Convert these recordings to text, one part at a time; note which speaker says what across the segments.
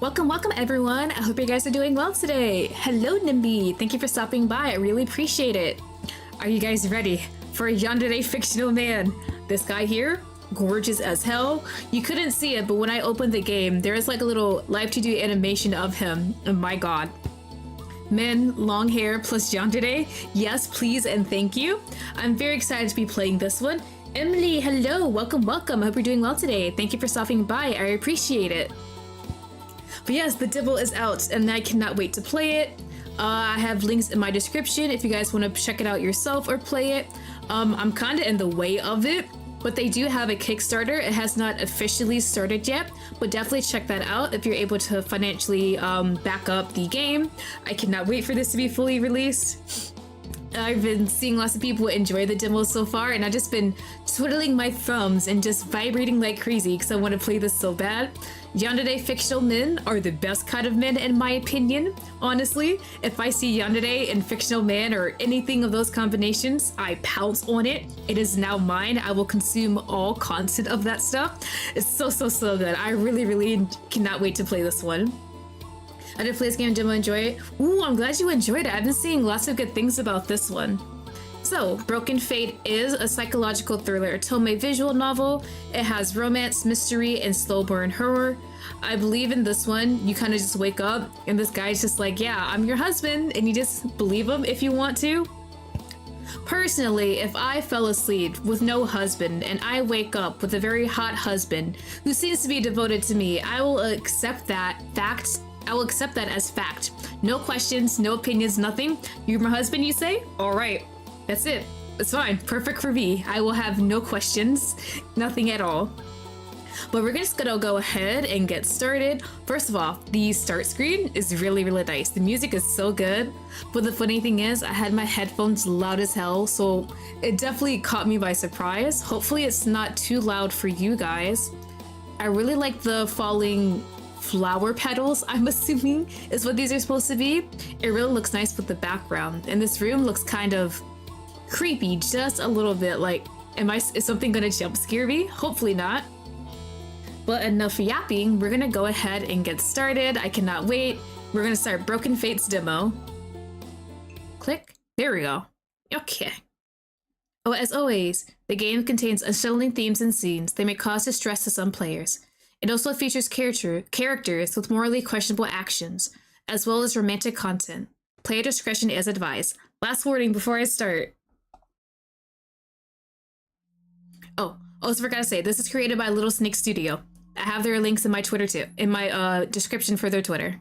Speaker 1: Welcome, welcome everyone. I hope you guys are doing well today. Hello Nimby, thank you for stopping by. I really appreciate it. Are you guys ready for a yandere fictional man? This guy here, gorgeous as hell. You couldn't see it, but when I opened the game, there is like a little live to do animation of him. Oh my god. Men, long hair plus yandere. Yes, please and thank you. I'm very excited to be playing this one. Emily, hello, welcome, welcome. I hope you're doing well today. Thank you for stopping by. I appreciate it. But yes, the demo is out and I cannot wait to play it. I have links in my description if you guys want to check it out yourself or play it. I'm kind of in the way of it, but they do have a Kickstarter. It has not officially started yet, but definitely check that out if you're able to financially back up the game. I cannot wait for this to be fully released. I've been seeing lots of people enjoy the demo so far, and I've just been twiddling my thumbs and just vibrating like crazy because I want to play this so bad. Yandere fictional men are the best kind of men in my opinion, honestly. If I see yandere and fictional man or anything of those combinations, I pounce on it. It is now mine. I will consume all content of that stuff. It's so good. I really cannot wait to play this one. I did play this game, demo, enjoy it. Ooh, I'm glad you enjoyed it. I've been seeing lots of good things about this one. So, Broken Fate is a psychological thriller otome visual novel. It has romance, mystery, and slow burn horror. I believe in this one, you kind of just wake up and this guy's just like, yeah, I'm your husband, and you just believe him if you want to. Personally, if I fell asleep with no husband and I wake up with a very hot husband who seems to be devoted to me, I will accept that fact. I will accept that as fact. No questions, no opinions, nothing. You're my husband, you say? All right, that's it. It's fine, perfect for me. I will have no questions, nothing at all. But we're just gonna go ahead and get started. First of all, the start screen is really nice. The music is so good. But the funny thing is, I had my headphones loud as hell, so it definitely caught me by surprise. Hopefully it's not too loud for you guys. I really like the falling flower petals, I'm assuming is what these are supposed to be. It really looks nice with the background, and this room looks kind of creepy, just a little bit. Like, is something gonna jump scare me? Hopefully not. But enough yapping, we're gonna go ahead and get started. I cannot wait. We're gonna start Broken Fate's demo. Click. There we go. Okay. Oh, as always, the game contains unsettling themes and scenes. They may cause distress to some players. It also features characters with morally questionable actions, as well as romantic content. Player discretion is advised. Last warning before I start. Oh, also forgot to say, this is created by Little Snake Studio. I have their links in my Twitter too, in my description for their Twitter.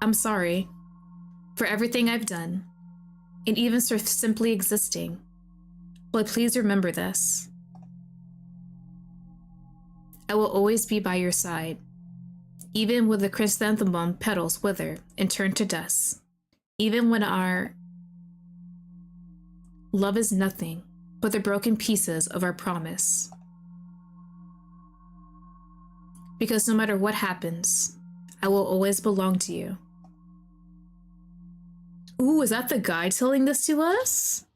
Speaker 1: I'm sorry for everything I've done, and even for simply existing. But please remember this. I will always be by your side, even when the chrysanthemum petals wither and turn to dust, even when our love is nothing but the broken pieces of our promise. Because no matter what happens, I will always belong to you. Ooh, is that the guy telling this to us?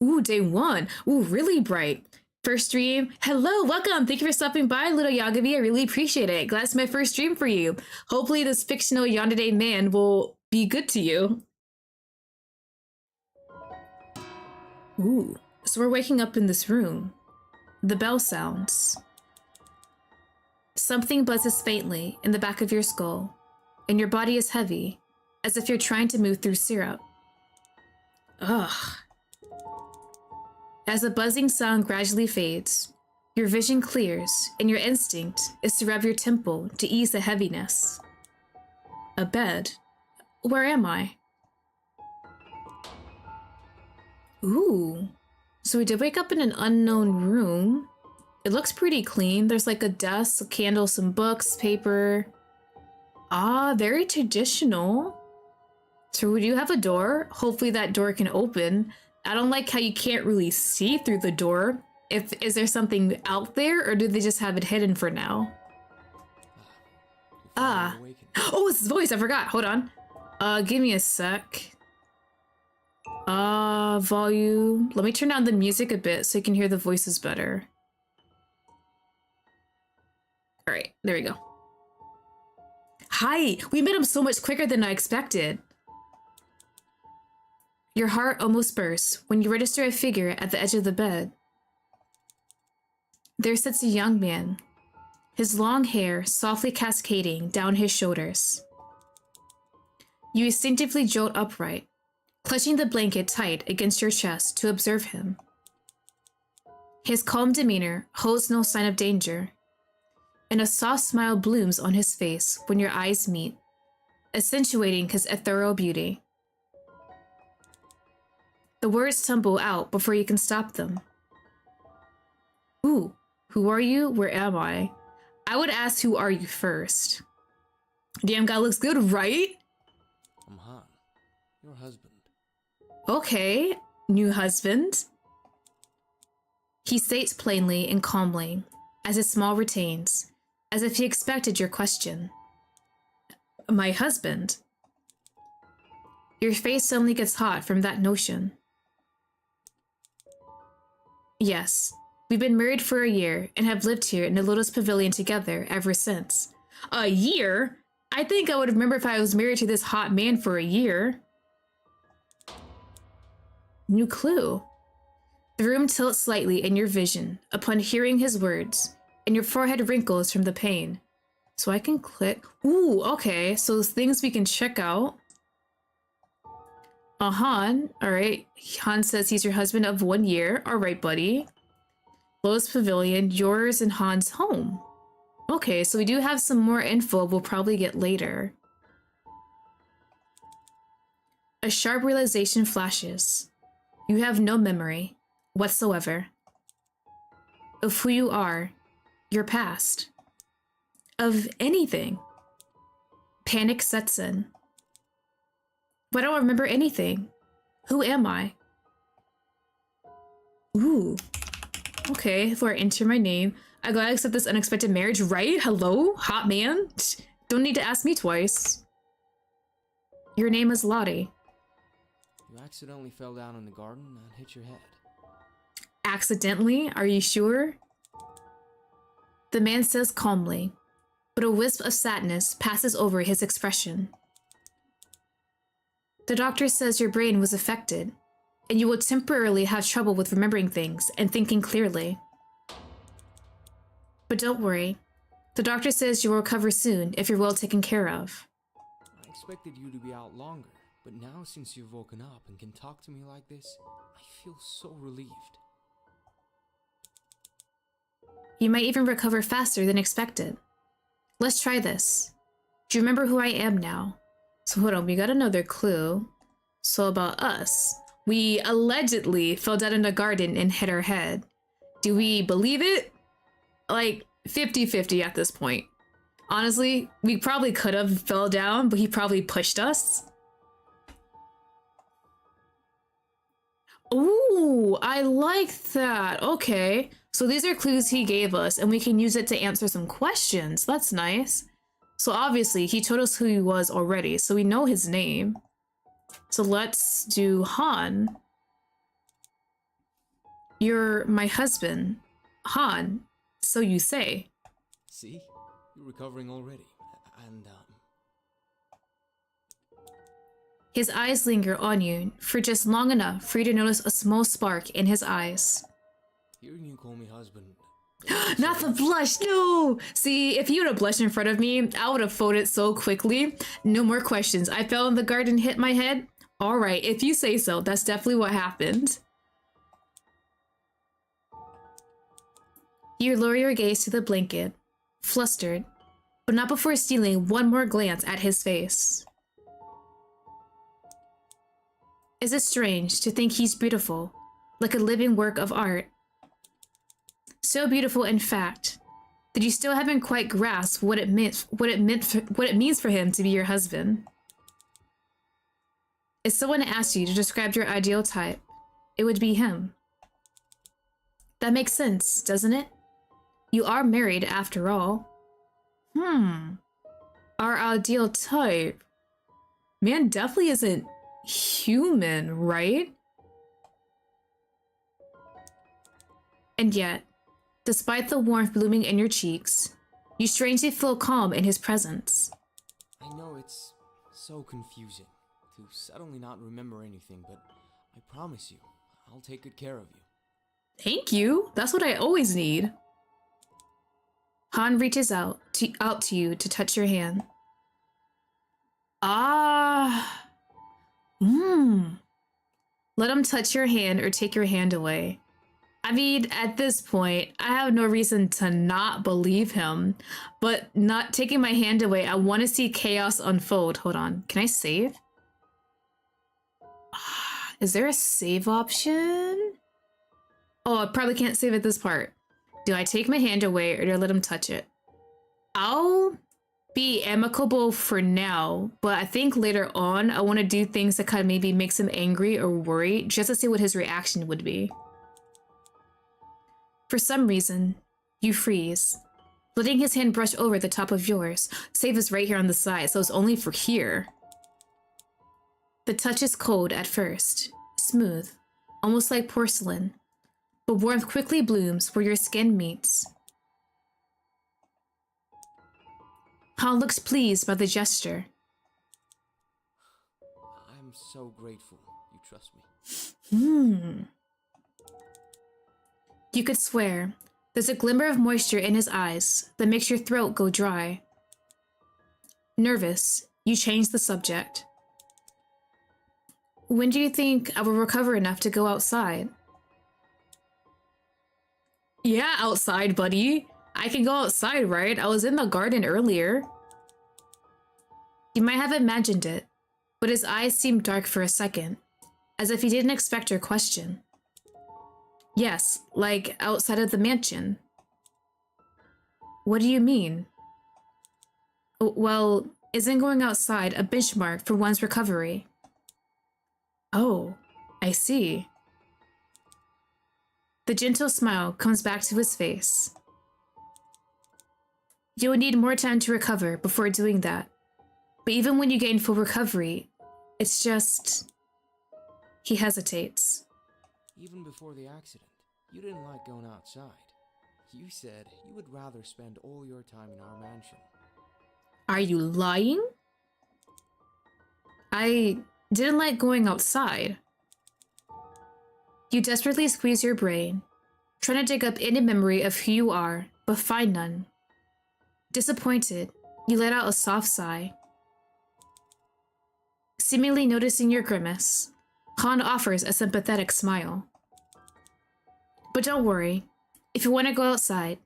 Speaker 1: Ooh, day one. Ooh, really bright. First stream. Hello, welcome. Thank you for stopping by, little Yagavi. I really appreciate it. Glad it's my first stream for you. Hopefully this fictional yandere man will be good to you. Ooh, so we're waking up in this room. The bell sounds. Something buzzes faintly in the back of your skull, and your body is heavy, as if you're trying to move through syrup. Ugh. As the buzzing sound gradually fades, your vision clears, and your instinct is to rub your temple to ease the heaviness. A bed? Where am I? Ooh. So we did wake up in an unknown room. It looks pretty clean. There's like a desk, a candle, some books, paper. Ah, very traditional. So we do have a door. Hopefully that door can open. I don't like how you can't really see through the door. Is there something out there, or do they just have it hidden for now? Ah. Oh, it's his voice. I forgot. Hold on. Give me a sec. Volume. Let me turn down the music a bit so you can hear the voices better. All right, there we go. Hi! We met up so much quicker than I expected. Your heart almost bursts when you register a figure at the edge of the bed. There sits a young man, his long hair softly cascading down his shoulders. You instinctively jolt upright, clutching the blanket tight against your chest to observe him. His calm demeanor holds no sign of danger, and a soft smile blooms on his face when your eyes meet, accentuating his ethereal beauty. The words tumble out before you can stop them. Ooh, who are you? Where am I? I would ask who are you first. Damn, guy looks good, right?
Speaker 2: I'm Han, your husband.
Speaker 1: Okay, new husband. He states plainly and calmly, as his smile retains, as if he expected your question. My husband. Your face suddenly gets hot from that notion. Yes, we've been married for a year and have lived here in the Lotus Pavilion together ever since. A year? I think I would remember if I was married to this hot man for a year. New clue. The room tilts slightly in your vision upon hearing his words, and your forehead wrinkles from the pain. So I can click. Ooh, okay, so those things we can check out. Han, alright. Han says he's your husband of 1 year. Alright, buddy. Lotus Pavilion, yours and Han's home. Okay, so we do have some more info we'll probably get later. A sharp realization flashes. You have no memory whatsoever of who you are, your past, of anything. Panic sets in. But I don't remember anything. Who am I? Ooh. Okay, before I enter my name, I gotta accept this unexpected marriage, right? Hello? Hot man? Don't need to ask me twice. Your name is Lottie.
Speaker 2: You accidentally fell down in the garden and hit your head.
Speaker 1: Accidentally? Are you sure? The man says calmly, but a wisp of sadness passes over his expression. The doctor says your brain was affected, and you will temporarily have trouble with remembering things and thinking clearly. But don't worry. The doctor says you will recover soon if you're well taken care of.
Speaker 2: I expected you to be out longer, but now since you've woken up and can talk to me like this, I feel so relieved.
Speaker 1: You might even recover faster than expected. Let's try this. Do you remember who I am now? So hold on, we got another clue. So about us. We allegedly fell down in a garden and hit our head. Do we believe it? Like 50-50 at this point. Honestly, we probably could have fell down, but he probably pushed us. Ooh, I like that. Okay. So these are clues he gave us, and we can use it to answer some questions. That's nice. So obviously, he told us who he was already, so we know his name. So let's do Han. You're my husband. Han, so you say.
Speaker 2: See? You're recovering already. And,
Speaker 1: His eyes linger on you for just long enough for you to notice a small spark in his eyes.
Speaker 2: hearing you call me husband...
Speaker 1: Not the blush, no! See, if you would have blushed in front of me, I would have folded so quickly. No more questions. I fell in the garden and hit my head? Alright, if you say so, that's definitely what happened. You lower your gaze to the blanket, flustered, but not before stealing one more glance at his face. Is it strange to think he's beautiful, like a living work of art? So beautiful, in fact, that you still haven't quite grasped what it means for him to be your husband. If someone asked you to describe your ideal type, it would be him. That makes sense, doesn't it? You are married after all. Our ideal type. Man definitely isn't human, right? And yet, despite the warmth blooming in your cheeks, you strangely feel calm in his presence.
Speaker 2: I know it's so confusing to suddenly not remember anything, but I promise you, I'll take good care of you.
Speaker 1: Thank you. That's what I always need. Han reaches out to you to touch your hand. Ah. Let him touch your hand or take your hand away. I mean, at this point, I have no reason to not believe him, but not taking my hand away, I want to see chaos unfold. Hold on. Can I save? Is there a save option? Oh, I probably can't save at this part. Do I take my hand away or do I let him touch it? I'll be amicable for now, but I think later on I want to do things that kind of maybe makes him angry or worried just to see what his reaction would be. For some reason, you freeze. Letting his hand brush over the top of yours. Save is right here on the side, so it's only for here. The touch is cold at first, smooth, almost like porcelain, but warmth quickly blooms where your skin meets. Han looks pleased by the gesture.
Speaker 2: I'm so grateful you trust me.
Speaker 1: You could swear there's a glimmer of moisture in his eyes that makes your throat go dry. Nervous, you change the subject. When do you think I will recover enough to go outside? Yeah, outside, buddy. I can go outside, right? I was in the garden earlier. You might have imagined it, but his eyes seemed dark for a second, as if he didn't expect your question. Yes, like outside of the mansion. What do you mean? Well, isn't going outside a benchmark for one's recovery? Oh, I see. The gentle smile comes back to his face. You'll need more time to recover before doing that. But even when you gain full recovery, it's just... He hesitates.
Speaker 2: Even before the accident, you didn't like going outside. You said you would rather spend all your time in our mansion.
Speaker 1: Are you lying? I didn't like going outside. You desperately squeeze your brain, trying to dig up any memory of who you are, but find none. Disappointed, you let out a soft sigh. Seemingly noticing your grimace, Han offers a sympathetic smile. But don't worry, if you want to go outside,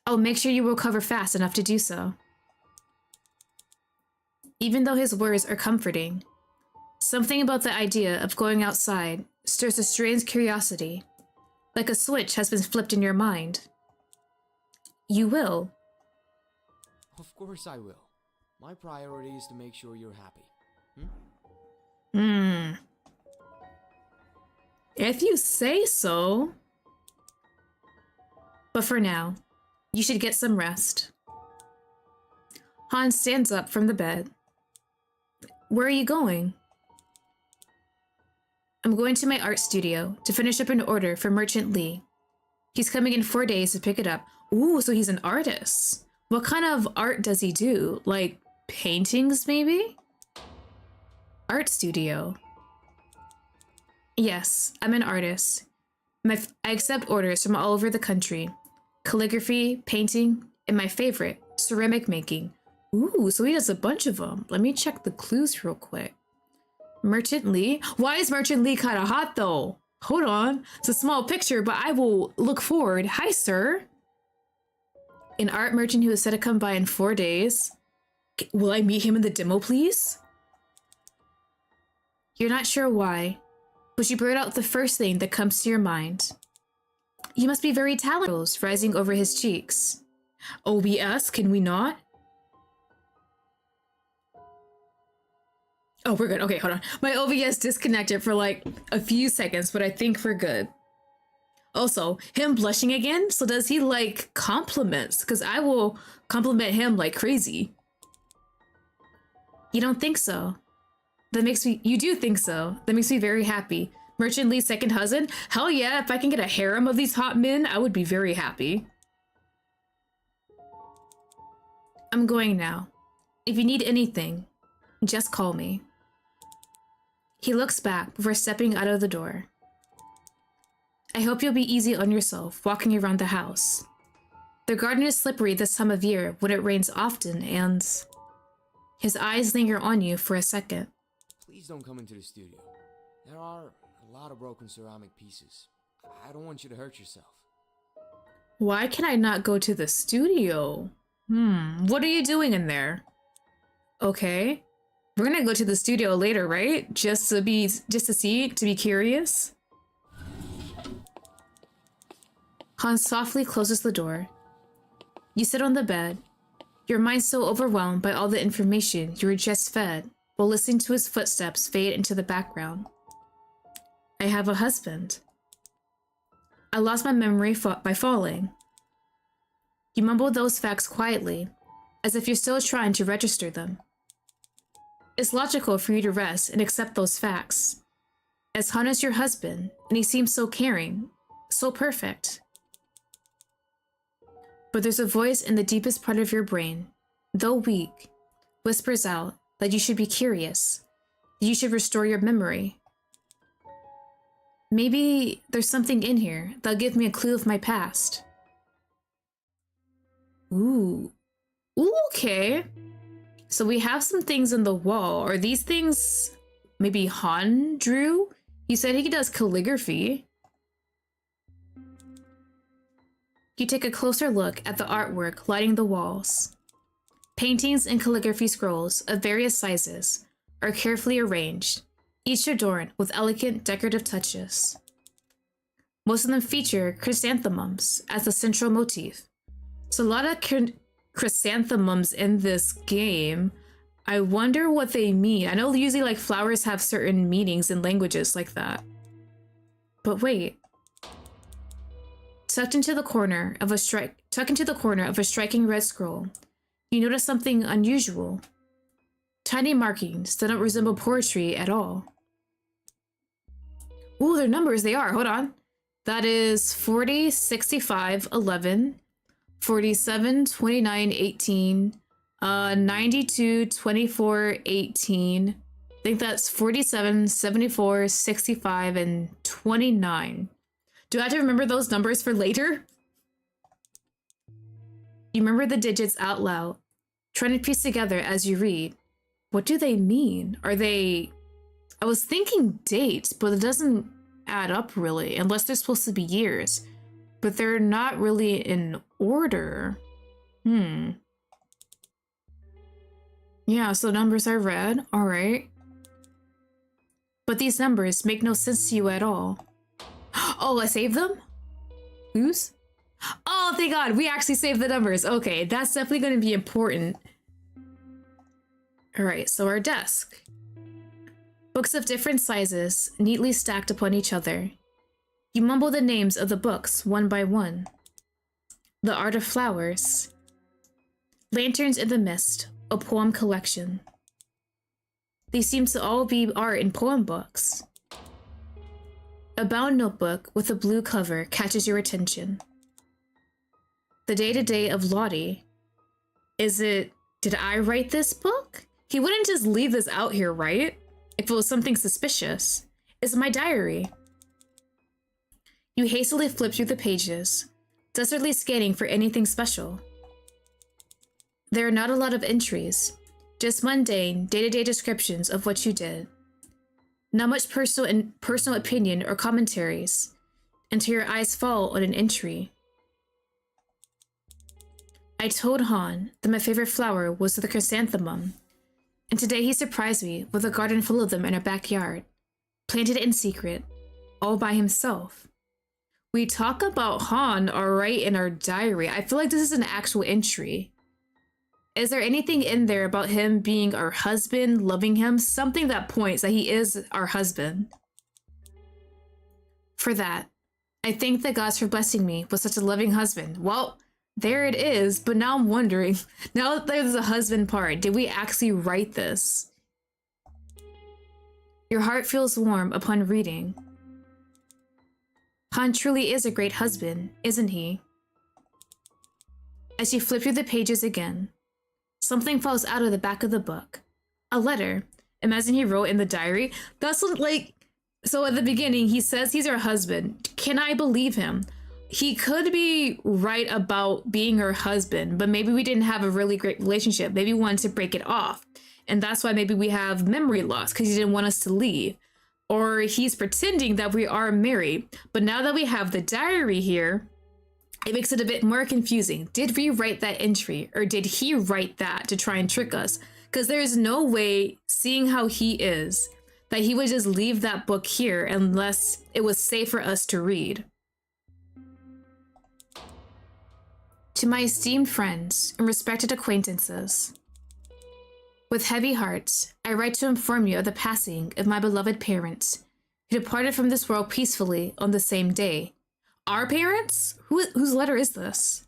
Speaker 1: I'll make sure you recover fast enough to do so. Even though his words are comforting, something about the idea of going outside stirs a strange curiosity, like a switch has been flipped in your mind. You will.
Speaker 2: Of course I will. My priority is to make sure you're happy.
Speaker 1: If you say so. But for now, you should get some rest. Han stands up from the bed. Where are you going? I'm going to my art studio to finish up an order for Merchant Lee. He's coming in 4 days to pick it up. Ooh, so he's an artist. What kind of art does he do? Like paintings, maybe? Art studio. Yes, I'm an artist. I accept orders from all over the country. Calligraphy, painting, and my favorite, ceramic making. Ooh, so he does a bunch of them. Let me check the clues real quick. Merchant Lee? Why is Merchant Lee kind of hot though? Hold on. It's a small picture, but I will look forward. Hi, sir. An art merchant who is said to come by in 4 days. Will I meet him in the demo, please? You're not sure why, but you blurt out the first thing that comes to your mind. You must be very talented, rising over his cheeks. OBS, can we not? Oh, we're good. Okay, hold on. My OBS disconnected for like a few seconds, but I think we're good. Also, him blushing again? So does he like compliments? Because I will compliment him like crazy. You don't think so? That makes me... You do think so. That makes me very happy. Merchant Lee's second husband? Hell yeah, if I can get a harem of these hot men, I would be very happy. I'm going now. If you need anything, just call me. He looks back before stepping out of the door. I hope you'll be easy on yourself walking around the house. The garden is slippery this time of year when it rains often, and... His eyes linger on you for a second.
Speaker 2: Please don't come into the studio. There are a lot of broken ceramic pieces. I don't want you to hurt yourself.
Speaker 1: Why can I not go to the studio? What are you doing in there? Okay. We're gonna go to the studio later, right? Just to be curious. Han softly closes the door. You sit on the bed, your mind so overwhelmed by all the information you were just fed, while listening to his footsteps fade into the background. I have a husband. I lost my memory by falling. You mumble those facts quietly, as if you're still trying to register them. It's logical for you to rest and accept those facts, as Han is your husband, and he seems so caring, so perfect. But there's a voice in the deepest part of your brain, though weak, whispers out that you should be curious, that you should restore your memory. Maybe there's something in here that'll give me a clue of my past. Ooh, okay. So we have some things on the wall. Are these things maybe Han drew? He said he does calligraphy. You take a closer look at the artwork lining the walls. Paintings and calligraphy scrolls of various sizes are carefully arranged, each adorned with elegant decorative touches. Most of them feature chrysanthemums as the central motif. So a lot of chrysanthemums in this game. I wonder what they mean. I know usually like flowers have certain meanings in languages like that. But wait. Tucked into the corner of a striking red scroll, you notice something unusual. Tiny markings that don't resemble poetry at all. Ooh, they're numbers, they are. Hold on. That is 40, 65, 11, 47, 29, 18, 92, 24, 18. I think that's 47, 74, 65, and 29. Do I have to remember those numbers for later? You remember the digits out loud, trying to piece together as you read. What do they mean? Are they... I was thinking dates, but it doesn't add up really, unless they're supposed to be years. But they're not really in order. Yeah, so numbers are red, alright. But these numbers make no sense to you at all. Oh, I saved them? Whose? Oh, thank God, we actually saved the numbers. Okay, that's definitely going to be important. Alright, so our desk. Books of different sizes, neatly stacked upon each other. You mumble the names of the books one by one. The Art of Flowers. Lanterns in the Mist, a poem collection. These seem to all be art and poem books. A bound notebook with a blue cover catches your attention. The Day-to-Day of Lottie. Did I write this book? He wouldn't just leave this out here, right? If it was something suspicious. It's my diary. You hastily flip through the pages, desperately scanning for anything special. There are not a lot of entries, just mundane, day-to-day descriptions of what you did. Not much personal opinion or commentaries, until your eyes fall on an entry. I told Han that my favorite flower was the chrysanthemum, and today he surprised me with a garden full of them in our backyard, planted in secret, all by himself. We talk about Han, alright, in our diary. I feel like this is an actual entry. Is there anything in there about him being our husband, loving him? Something that points that he is our husband. For that, I thank the gods for blessing me with such a loving husband. Well, there it is, but now I'm wondering, now that there's a husband part, did we actually write this? Your heart feels warm upon reading. Han truly is a great husband, isn't he? As you flip through the pages again, Something falls out of the back of the book. A letter. Imagine he wrote in the diary. That's like, so at the beginning, he says he's her husband. Can I believe him? He could be right about being her husband, but maybe we didn't have a really great relationship. Maybe we wanted to break it off. And that's why maybe we have memory loss because he didn't want us to leave. Or he's pretending that we are married. But now that we have the diary here, it makes it a bit more confusing. Did we write that entry or did he write that to try and trick us? Because there is no way, seeing how he is, that he would just leave that book here unless it was safe for us to read. To my esteemed friends and respected acquaintances, with heavy hearts, I write to inform you of the passing of my beloved parents, who departed from this world peacefully on the same day. Our parents? Whose letter is this?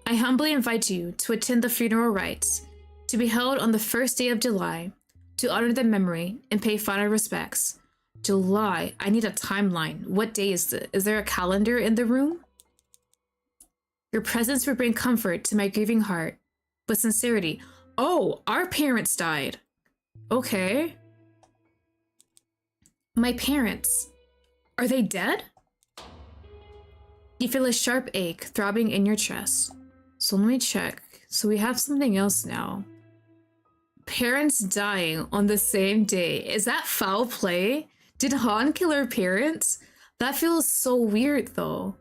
Speaker 1: I humbly invite you to attend the funeral rites, to be held on the first day of July, to honor their memory and pay final respects. July, I need a timeline. What day is it? Is there a calendar in the room? Your presence will bring comfort to my grieving heart, but sincerity. Oh, our parents died. Okay. My parents, are they dead? You feel a sharp ache throbbing in your chest. So let me check. So we have something else now. Parents dying on the same day. Is that foul play? Did Han kill her parents? That feels so weird though.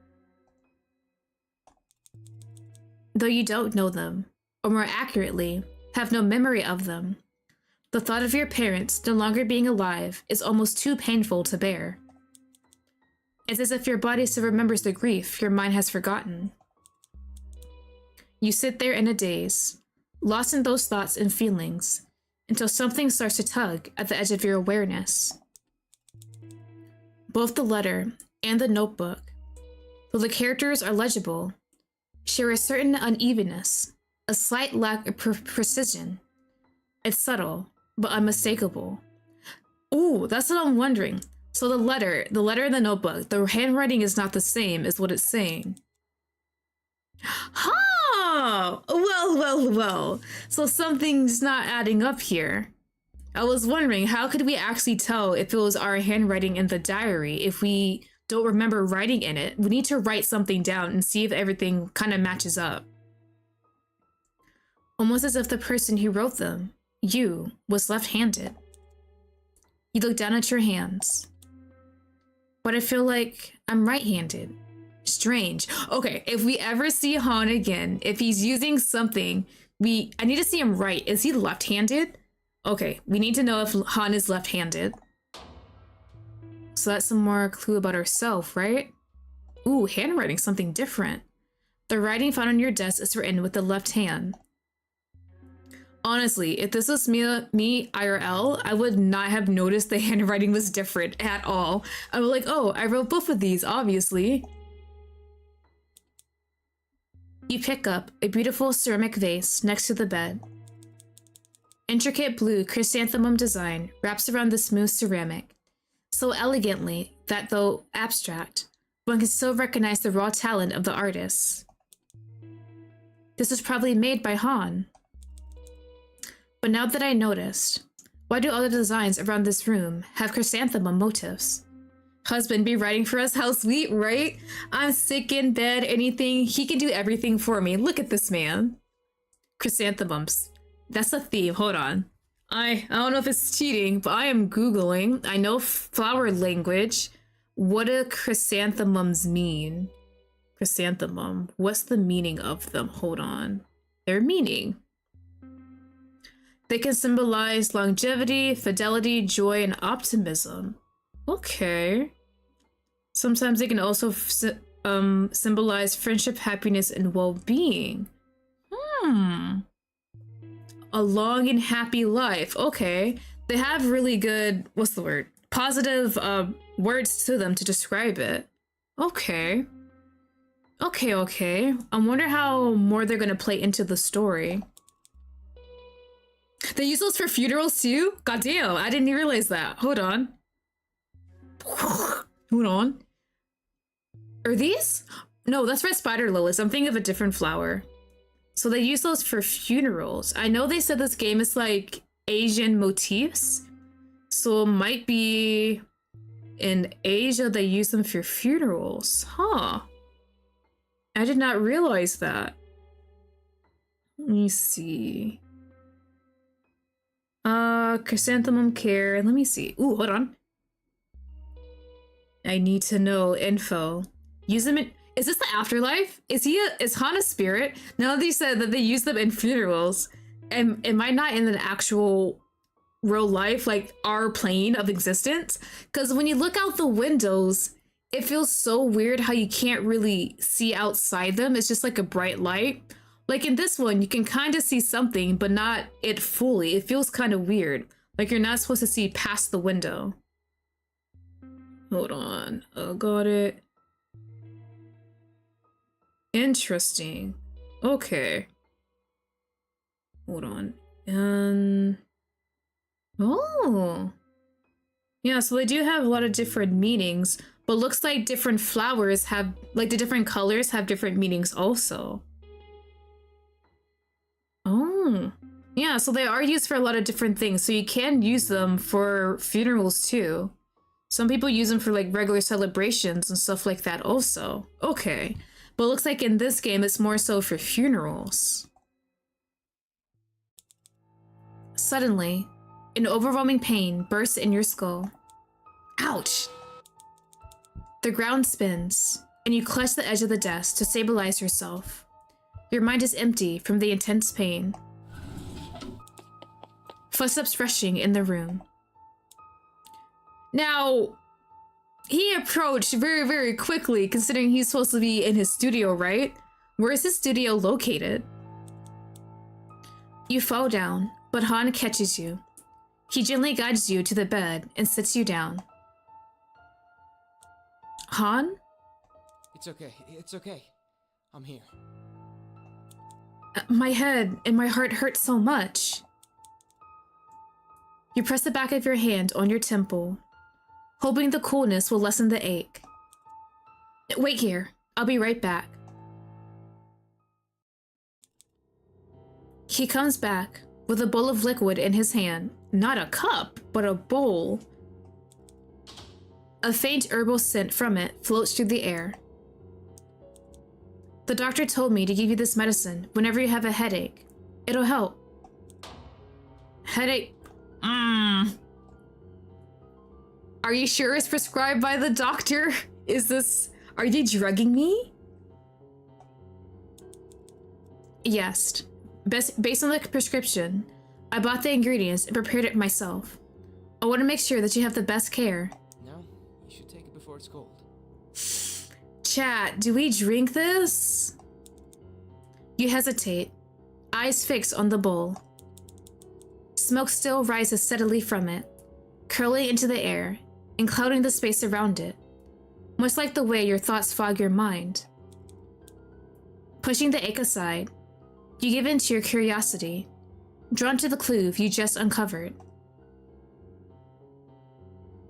Speaker 1: Though you don't know them, or more accurately, have no memory of them, the thought of your parents no longer being alive is almost too painful to bear. It's as if your body still remembers the grief your mind has forgotten. You sit there in a daze, lost in those thoughts and feelings, until something starts to tug at the edge of your awareness. Both the letter and the notebook, though the characters are legible, share a certain unevenness, a slight lack of precision. It's subtle, but unmistakable. Ooh, that's what I'm wondering. So the letter in the notebook, the handwriting is not the same as what it's saying. Huh! Well. So something's not adding up here. I was wondering, how could we actually tell if it was our handwriting in the diary if we don't remember writing in it? We need to write something down and see if everything kind of matches up. Almost as if the person who wrote them, you, was left-handed. You look down at your hands. But I feel like I'm right-handed. Strange. Okay, if we ever see Han again, if he's using something, I need to see him right. Is he left-handed? Okay, we need to know if Han is left-handed. So that's some more clue about herself, right? Ooh, handwriting, something different. The writing found on your desk is written with the left hand. Honestly, if this was me IRL, I would not have noticed the handwriting was different at all. I was like, oh, I wrote both of these, obviously. You pick up a beautiful ceramic vase next to the bed. Intricate blue chrysanthemum design wraps around the smooth ceramic, so elegantly that though abstract, one can still recognize the raw talent of the artist. This was probably made by Han. But now that I noticed, why do all the designs around this room have chrysanthemum motifs? Husband be writing for us, how sweet, right? I'm sick in bed, anything, he can do everything for me. Look at this man. Chrysanthemums. That's a theme, hold on. I don't know if it's cheating, but I am Googling. I know flower language. What do chrysanthemums mean? Chrysanthemum, what's the meaning of them? Hold on. Their meaning. They can symbolize longevity, fidelity, joy, and optimism. Okay. Sometimes they can also symbolize friendship, happiness, and well-being. A long and happy life. Okay. They have really good, what's the word? Positive words to them to describe it. Okay. Okay. I wonder how more they're gonna play into the story. They use those for funerals too? Goddamn, I didn't even realize that. Hold on. Are these? No, that's red spider lilies. I'm thinking of a different flower. So they use those for funerals. I know they said this game is like Asian motifs. So it might be in Asia they use them for funerals. Huh. I did not realize that. Let me see. Chrysanthemum care. Let me see. Ooh, hold on. I need to know info. Use them in... Is this the afterlife? Is Han a spirit? Now that you said that they use them in funerals, am I not in an actual real life, like our plane of existence? Because when you look out the windows, it feels so weird how you can't really see outside them. It's just like a bright light. Like in this one, you can kind of see something, but not it fully. It feels kind of weird. Like you're not supposed to see past the window. Hold on. Oh, got it. Interesting. Okay. Hold on. Oh. Yeah, so they do have a lot of different meanings, but looks like different flowers have, like the different colors have different meanings also. Oh. Yeah, so they are used for a lot of different things, so you can use them for funerals too. Some people use them for like regular celebrations and stuff like that also. Okay. But it looks like in this game, it's more so for funerals. Suddenly, an overwhelming pain bursts in your skull. Ouch! The ground spins, and you clutch the edge of the desk to stabilize yourself. Your mind is empty from the intense pain. Footsteps rushing in the room. Now, he approached very, very quickly, considering he's supposed to be in his studio, right? Where is his studio located? You fall down, but Han catches you. He gently guides you to the bed and sits you down. Han?
Speaker 2: It's okay. It's okay. I'm here.
Speaker 1: My head and my heart hurt so much. You press the back of your hand on your temple, hoping the coolness will lessen the ache. Wait here. I'll be right back. He comes back with a bowl of liquid in his hand. Not a cup, but a bowl. A faint herbal scent from it floats through the air. The doctor told me to give you this medicine whenever you have a headache. It'll help. Headache? Are you sure it's prescribed by the doctor? Are you drugging me? Yes. Based on the prescription, I bought the ingredients and prepared it myself. I want to make sure that you have the best care.
Speaker 2: No, you should take it before it's cold.
Speaker 1: Chat, do we drink this? You hesitate, eyes fixed on the bowl. Smoke still rises steadily from it, curling into the air and clouding the space around it, much like the way your thoughts fog your mind. Pushing the ache aside, you give in to your curiosity, drawn to the clue you just uncovered.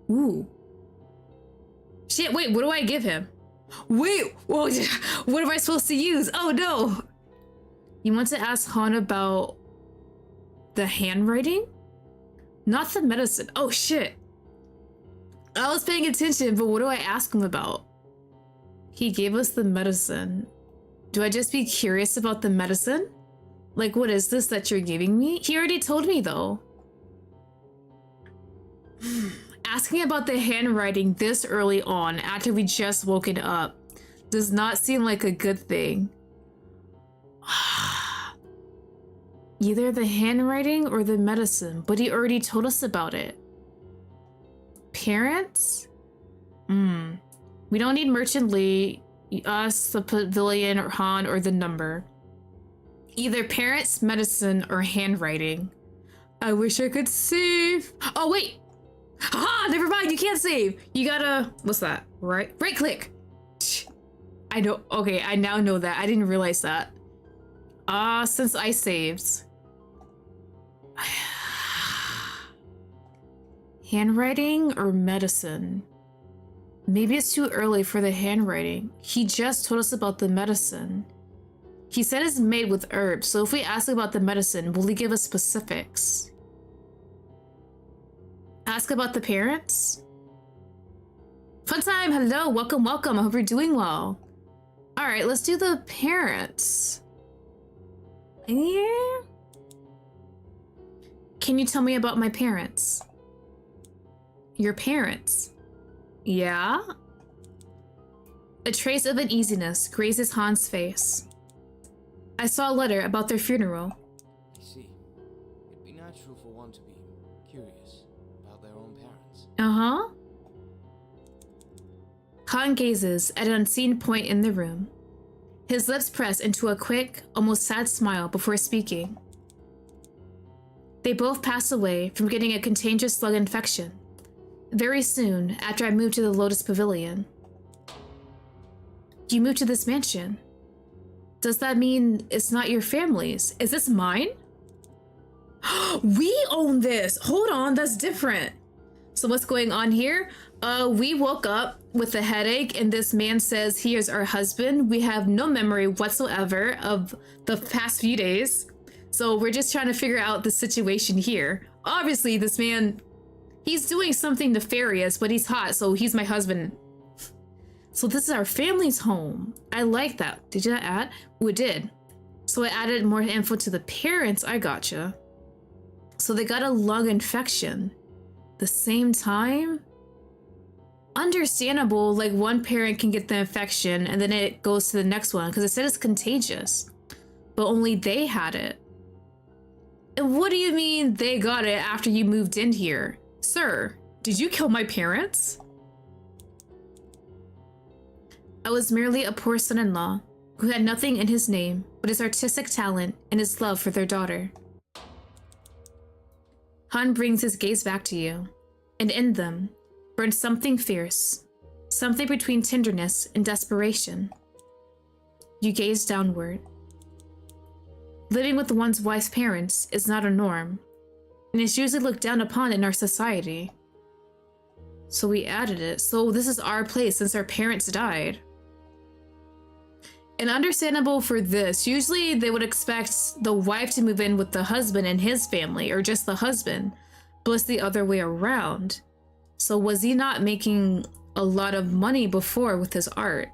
Speaker 1: Ooh. Shit, wait, what do I give him? Wait, what am I supposed to use? Oh no! You want to ask Han about the handwriting? Not the medicine. Oh shit. I was paying attention, but what do I ask him about? He gave us the medicine. Do I just be curious about the medicine? Like, what is this that you're giving me? He already told me though. Asking about the handwriting this early on after we just woken up does not seem like a good thing. Either the handwriting or the medicine, but he already told us about it. Parents? We don't need Merchant Lee, us, the pavilion, or Han, or the number. Either parents, medicine, or handwriting. I wish I could save. Oh, wait. Haha, never mind, you can't save. You gotta, what's that? Right click. I know, okay, I now know that. I didn't realize that. Since I saved. Handwriting or medicine? Maybe it's too early for the handwriting. He just told us about the medicine. He said it's made with herbs, so if we ask about the medicine, will he give us specifics? Ask about the parents? Fun time, hello, welcome, welcome. I hope you're doing well. All right, let's do the parents. Yeah. Can you tell me about my parents? Your parents? Yeah? A trace of uneasiness grazes Han's face. I saw a letter about their funeral.
Speaker 2: I see. It'd be natural for one to be curious about their own parents.
Speaker 1: Uh-huh. Han gazes at an unseen point in the room. His lips press into a quick, almost sad smile before speaking. They both pass away from getting a contagious slug infection very soon after I moved to the Lotus Pavilion. You moved to this mansion. Does that mean it's not your family's? Is this mine? We own this! Hold on, that's different. So what's going on here? We woke up with a headache and this man says he is our husband. We have no memory whatsoever of the past few days. So we're just trying to figure out the situation here. Obviously this man, he's doing something nefarious, but he's hot, so he's my husband. So this is our family's home. I like that. Did you add? Oh, it did. So I added more info to the parents. I gotcha. So they got a lung infection. The same time? Understandable, like one parent can get the infection and then it goes to the next one because it said it's contagious. But only they had it. And what do you mean they got it after you moved in here? Sir, did you kill my parents? I was merely a poor son-in-law who had nothing in his name but his artistic talent and his love for their daughter. Han brings his gaze back to you, and in them burns something fierce, something between tenderness and desperation. You gaze downward. Living with one's wife's parents is not a norm, and is usually looked down upon in our society. So we added it. So this is our place since our parents died. And understandable for this, usually they would expect the wife to move in with the husband and his family, or just the husband, but it's the other way around. So was he not making a lot of money before with his art?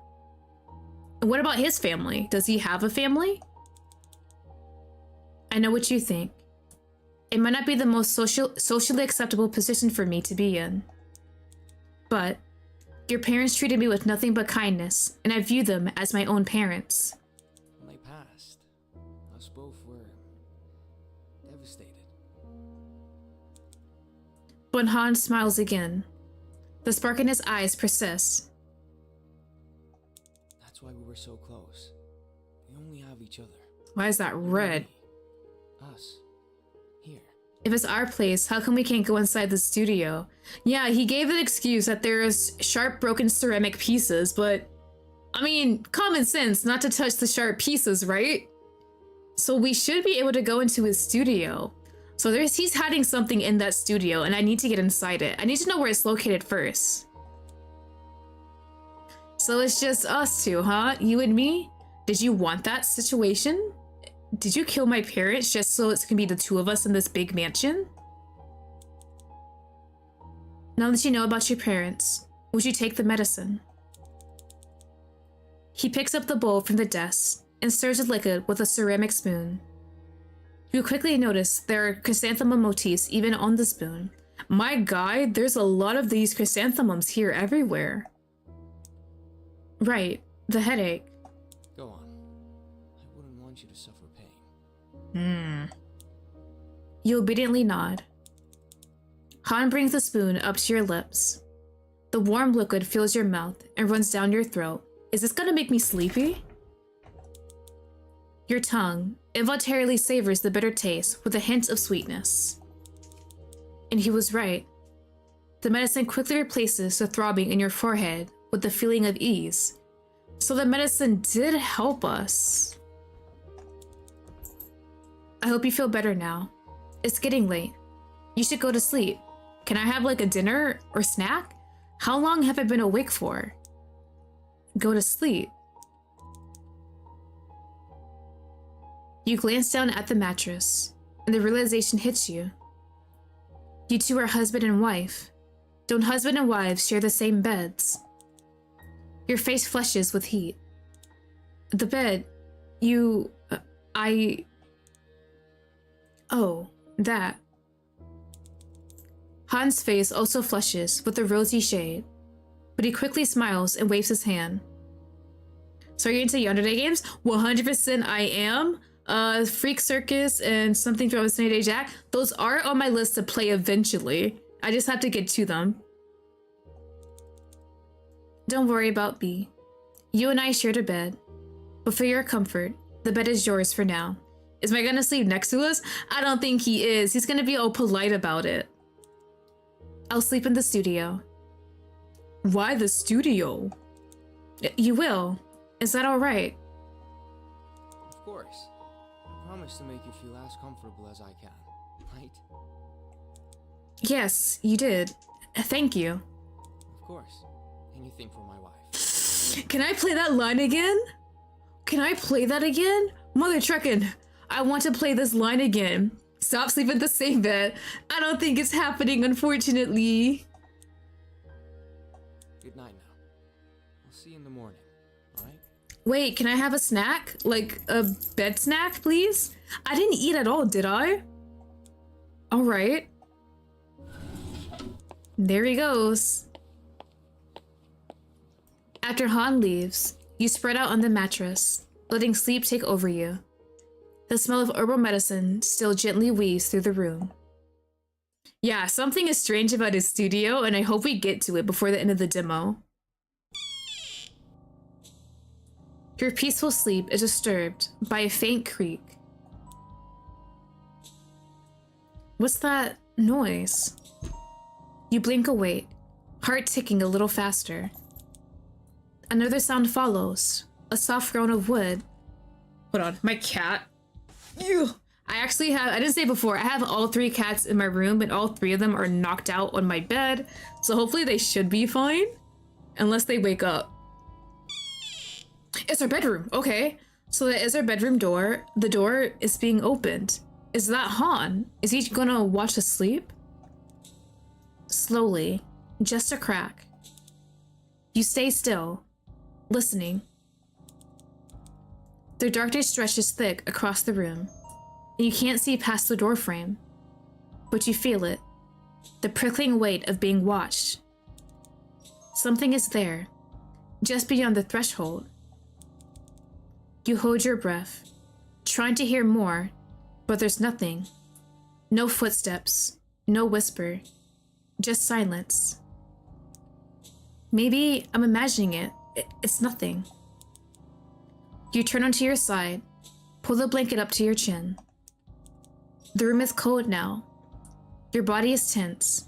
Speaker 1: And what about his family? Does he have a family? I know what you think. It might not be the most socially acceptable position for me to be in. But your parents treated me with nothing but kindness, and I view them as my own parents.
Speaker 2: When they passed, us both were devastated.
Speaker 1: When Han smiles again, the spark in his eyes persists.
Speaker 2: That's why we were so close. We only have each other.
Speaker 1: Why is that red?
Speaker 2: Us. Here.
Speaker 1: If it's our place, how come we can't go inside the studio? Yeah, he gave an excuse that there's sharp broken ceramic pieces, but I mean, common sense not to touch the sharp pieces, right? So we should be able to go into his studio. So he's hiding something in that studio and I need to get inside it. I need to know where it's located first. So it's just us two, huh? You and me? Did you want that situation? Did you kill my parents just so it's gonna be the two of us in this big mansion? Now that you know about your parents, would you take the medicine? He picks up the bowl from the desk and stirs the liquid with a ceramic spoon. You quickly notice there are chrysanthemum motifs even on the spoon. My guy, there's a lot of these chrysanthemums here everywhere. Right, the headache.
Speaker 2: Go on. I wouldn't want you to suffer pain.
Speaker 1: You obediently nod. Han brings the spoon up to your lips. The warm liquid fills your mouth and runs down your throat. Is this gonna make me sleepy? Your tongue involuntarily savors the bitter taste with a hint of sweetness. And he was right. The medicine quickly replaces the throbbing in your forehead with the feeling of ease. So the medicine did help us. I hope you feel better now. It's getting late. You should go to sleep. Can I have like a dinner or snack? How long have I been awake for? Go to sleep. You glance down at the mattress, and the realization hits you. You two are husband and wife. Don't husband and wives share the same beds? Your face flushes with heat. The bed, Oh, that. Han's face also flushes with a rosy shade, but he quickly smiles and waves his hand. So are you into Yandere games? 100% I am. Freak Circus and something from Vicinity Jack. Those are on my list to play eventually. I just have to get to them. Don't worry about B. You and I shared a bed. But for your comfort, the bed is yours for now. Is my gonna sleep next to us? I don't think he is. He's gonna be all polite about it. I'll sleep in the studio. Why the studio? You will. Is that alright?
Speaker 2: Of course. I promise to make you feel as comfortable as I can, right?
Speaker 1: Yes, you did. Thank you.
Speaker 2: Of course. Anything for my wife.
Speaker 1: Can I play that line again? Can I play that again? Mother truckin', I want to play this line again. Stop sleeping in the same bed. I don't think it's happening, unfortunately.
Speaker 2: Good night now. I'll see you in the morning, alright?
Speaker 1: Wait, can I have a snack? Like a bed snack, please? I didn't eat at all, did I? Alright. There he goes. After Han leaves, you spread out on the mattress, letting sleep take over you. The smell of herbal medicine still gently weaves through the room. Yeah, something is strange about his studio, and I hope we get to it before the end of the demo. Your peaceful sleep is disturbed by a faint creak. What's that noise? You blink awake, heart ticking a little faster. Another sound follows, a soft groan of wood. Hold on, my cat. Ew. I didn't say before, I have all 3 cats in my room, and all 3 of them are knocked out on my bed, so hopefully they should be fine, unless they wake up. It's our bedroom, okay. So that is our bedroom door. The door is being opened. Is that Han? Is he gonna watch us sleep? Slowly, just a crack. You stay still, listening. The darkness stretches thick across the room, and you can't see past the doorframe, but you feel it, the prickling weight of being watched. Something is there, just beyond the threshold. You hold your breath, trying to hear more, but there's nothing. No footsteps, no whisper, just silence. Maybe I'm imagining it. It's nothing. You turn onto your side, pull the blanket up to your chin. The room is cold now. Your body is tense,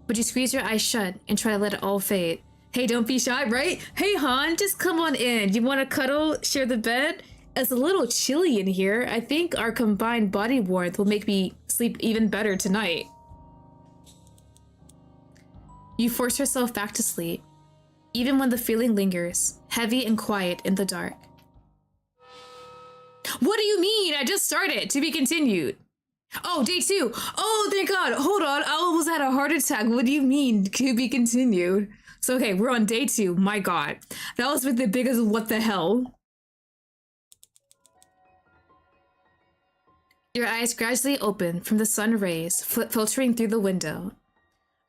Speaker 1: but you squeeze your eyes shut and try to let it all fade. Hey, don't be shy, right? Hey, Han, just come on in. You want to cuddle, share the bed? It's a little chilly in here. I think our combined body warmth will make me sleep even better tonight. You force yourself back to sleep, even when the feeling lingers, heavy and quiet in the dark. What do you mean? I just started. To be continued. Oh, day 2. Oh, thank God. Hold on. I almost had a heart attack. What do you mean? To be continued. So, okay, we're on day 2. My God. That was the biggest what the hell. Your eyes gradually open from the sun rays filtering through the window.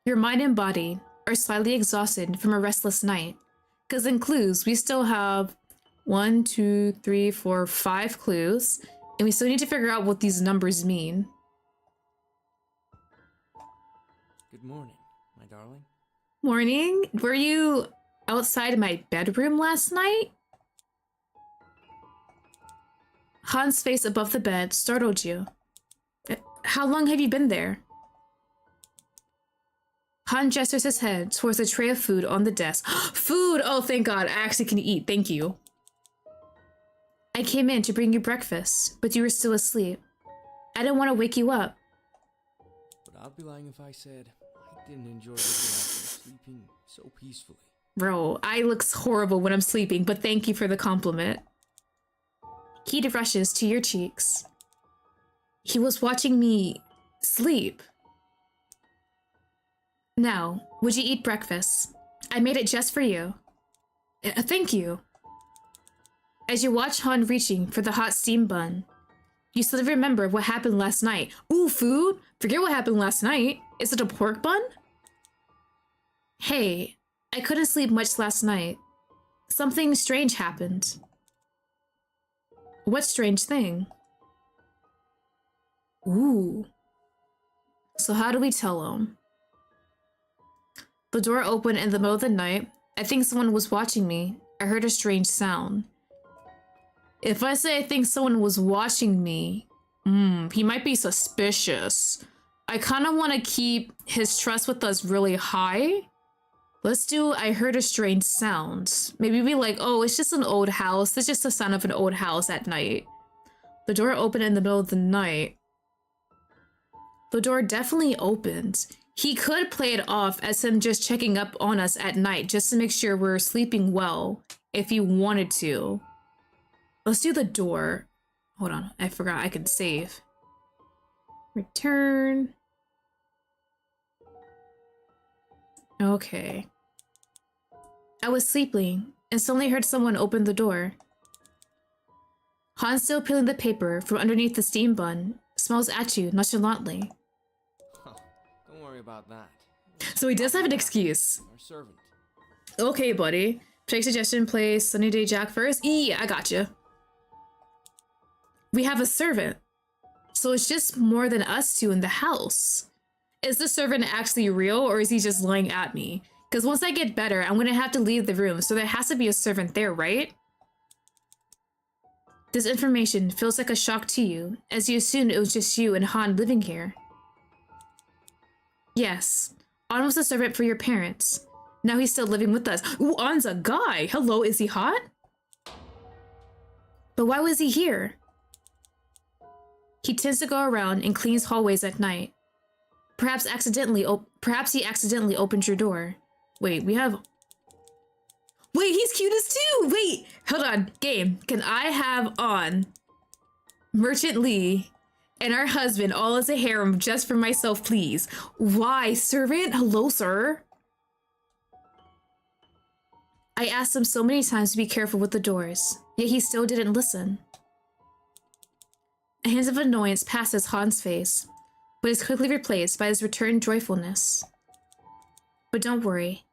Speaker 1: Your mind and body are slightly exhausted from a restless night. Because in clues, we still have 1, 2, 3, 4, 5 clues, and we still need to figure out what these numbers mean.
Speaker 2: Good morning, my darling.
Speaker 1: Morning? Were you outside my bedroom last night? Han's face above the bed startled you. How long have you been there? Han gestures his head towards a tray of food on the desk. Food! Oh, thank God. I actually can eat. Thank you. I came in to bring you breakfast, but you were still asleep. I didn't want to wake you up.
Speaker 2: But I'd be lying if I said I didn't enjoy looking at you sleeping so peacefully.
Speaker 1: Bro, I look horrible when I'm sleeping, but thank you for the compliment. Heat rushes to your cheeks. He was watching me sleep. Now, would you eat breakfast? I made it just for you. Thank you. As you watch Han reaching for the hot steam bun, you suddenly remember what happened last night. Ooh, food? Forget what happened last night. Is it a pork bun? Hey, I couldn't sleep much last night. Something strange happened. What strange thing? Ooh. So how do we tell him? The door opened in the middle of the night. I think someone was watching me. I heard a strange sound. If I say I think someone was watching me, he might be suspicious. I kind of want to keep his trust with us really high. Let's do, I heard a strange sound. Maybe be like, oh, it's just an old house. It's just the sound of an old house at night. The door opened in the middle of the night. The door definitely opened. He could play it off as him just checking up on us at night just to make sure we're sleeping well if he wanted to. Let's do the door. Hold on, I forgot I could save. Return. Okay. I was sleeping and suddenly heard someone open the door. Han, still peeling the paper from underneath the steam bun, smiles at you nonchalantly.
Speaker 2: Don't worry about that.
Speaker 1: So he does have an excuse.
Speaker 2: Our servant.
Speaker 1: Okay, buddy. Take suggestion, play Sunny Day Jack first. Yeah, I got you. We have a servant. So it's just more than us two in the house. Is the servant actually real or is he just lying at me? Because once I get better, I'm going to have to leave the room, so there has to be a servant there, right? This information feels like a shock to you, as you assumed it was just you and Han living here. Yes, An was a servant for your parents. Now he's still living with us. Ooh, An's a guy! Hello, is he hot? But why was he here? He tends to go around and cleans hallways at night. Perhaps he accidentally opened your door. Wait, we have... Wait, he's cutest too! Wait, hold on. Game, can I have on Merchant Lee and our husband all as a harem just for myself, please? Why, servant? Hello, sir. I asked him so many times to be careful with the doors, yet he still didn't listen. A hint of annoyance passes Han's face, but is quickly replaced by his returned joyfulness. But don't worry,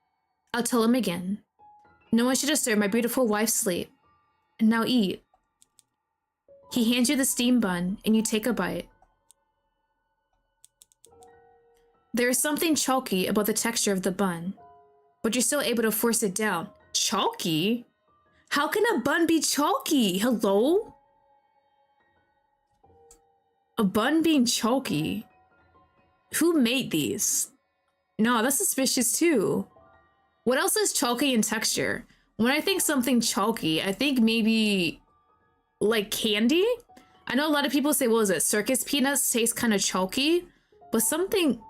Speaker 1: I'll tell him again. No one should disturb my beautiful wife's sleep. Now eat. He hands you the steam bun, and you take a bite. There is something chalky about the texture of the bun, but you're still able to force it down. Chalky? How can a bun be chalky? Hello? A bun being chalky? Who made these? No, that's suspicious too. What else is chalky in texture? When I think something chalky, I think maybe like candy? I know a lot of people say, what is it? Circus peanuts taste kind of chalky, but something,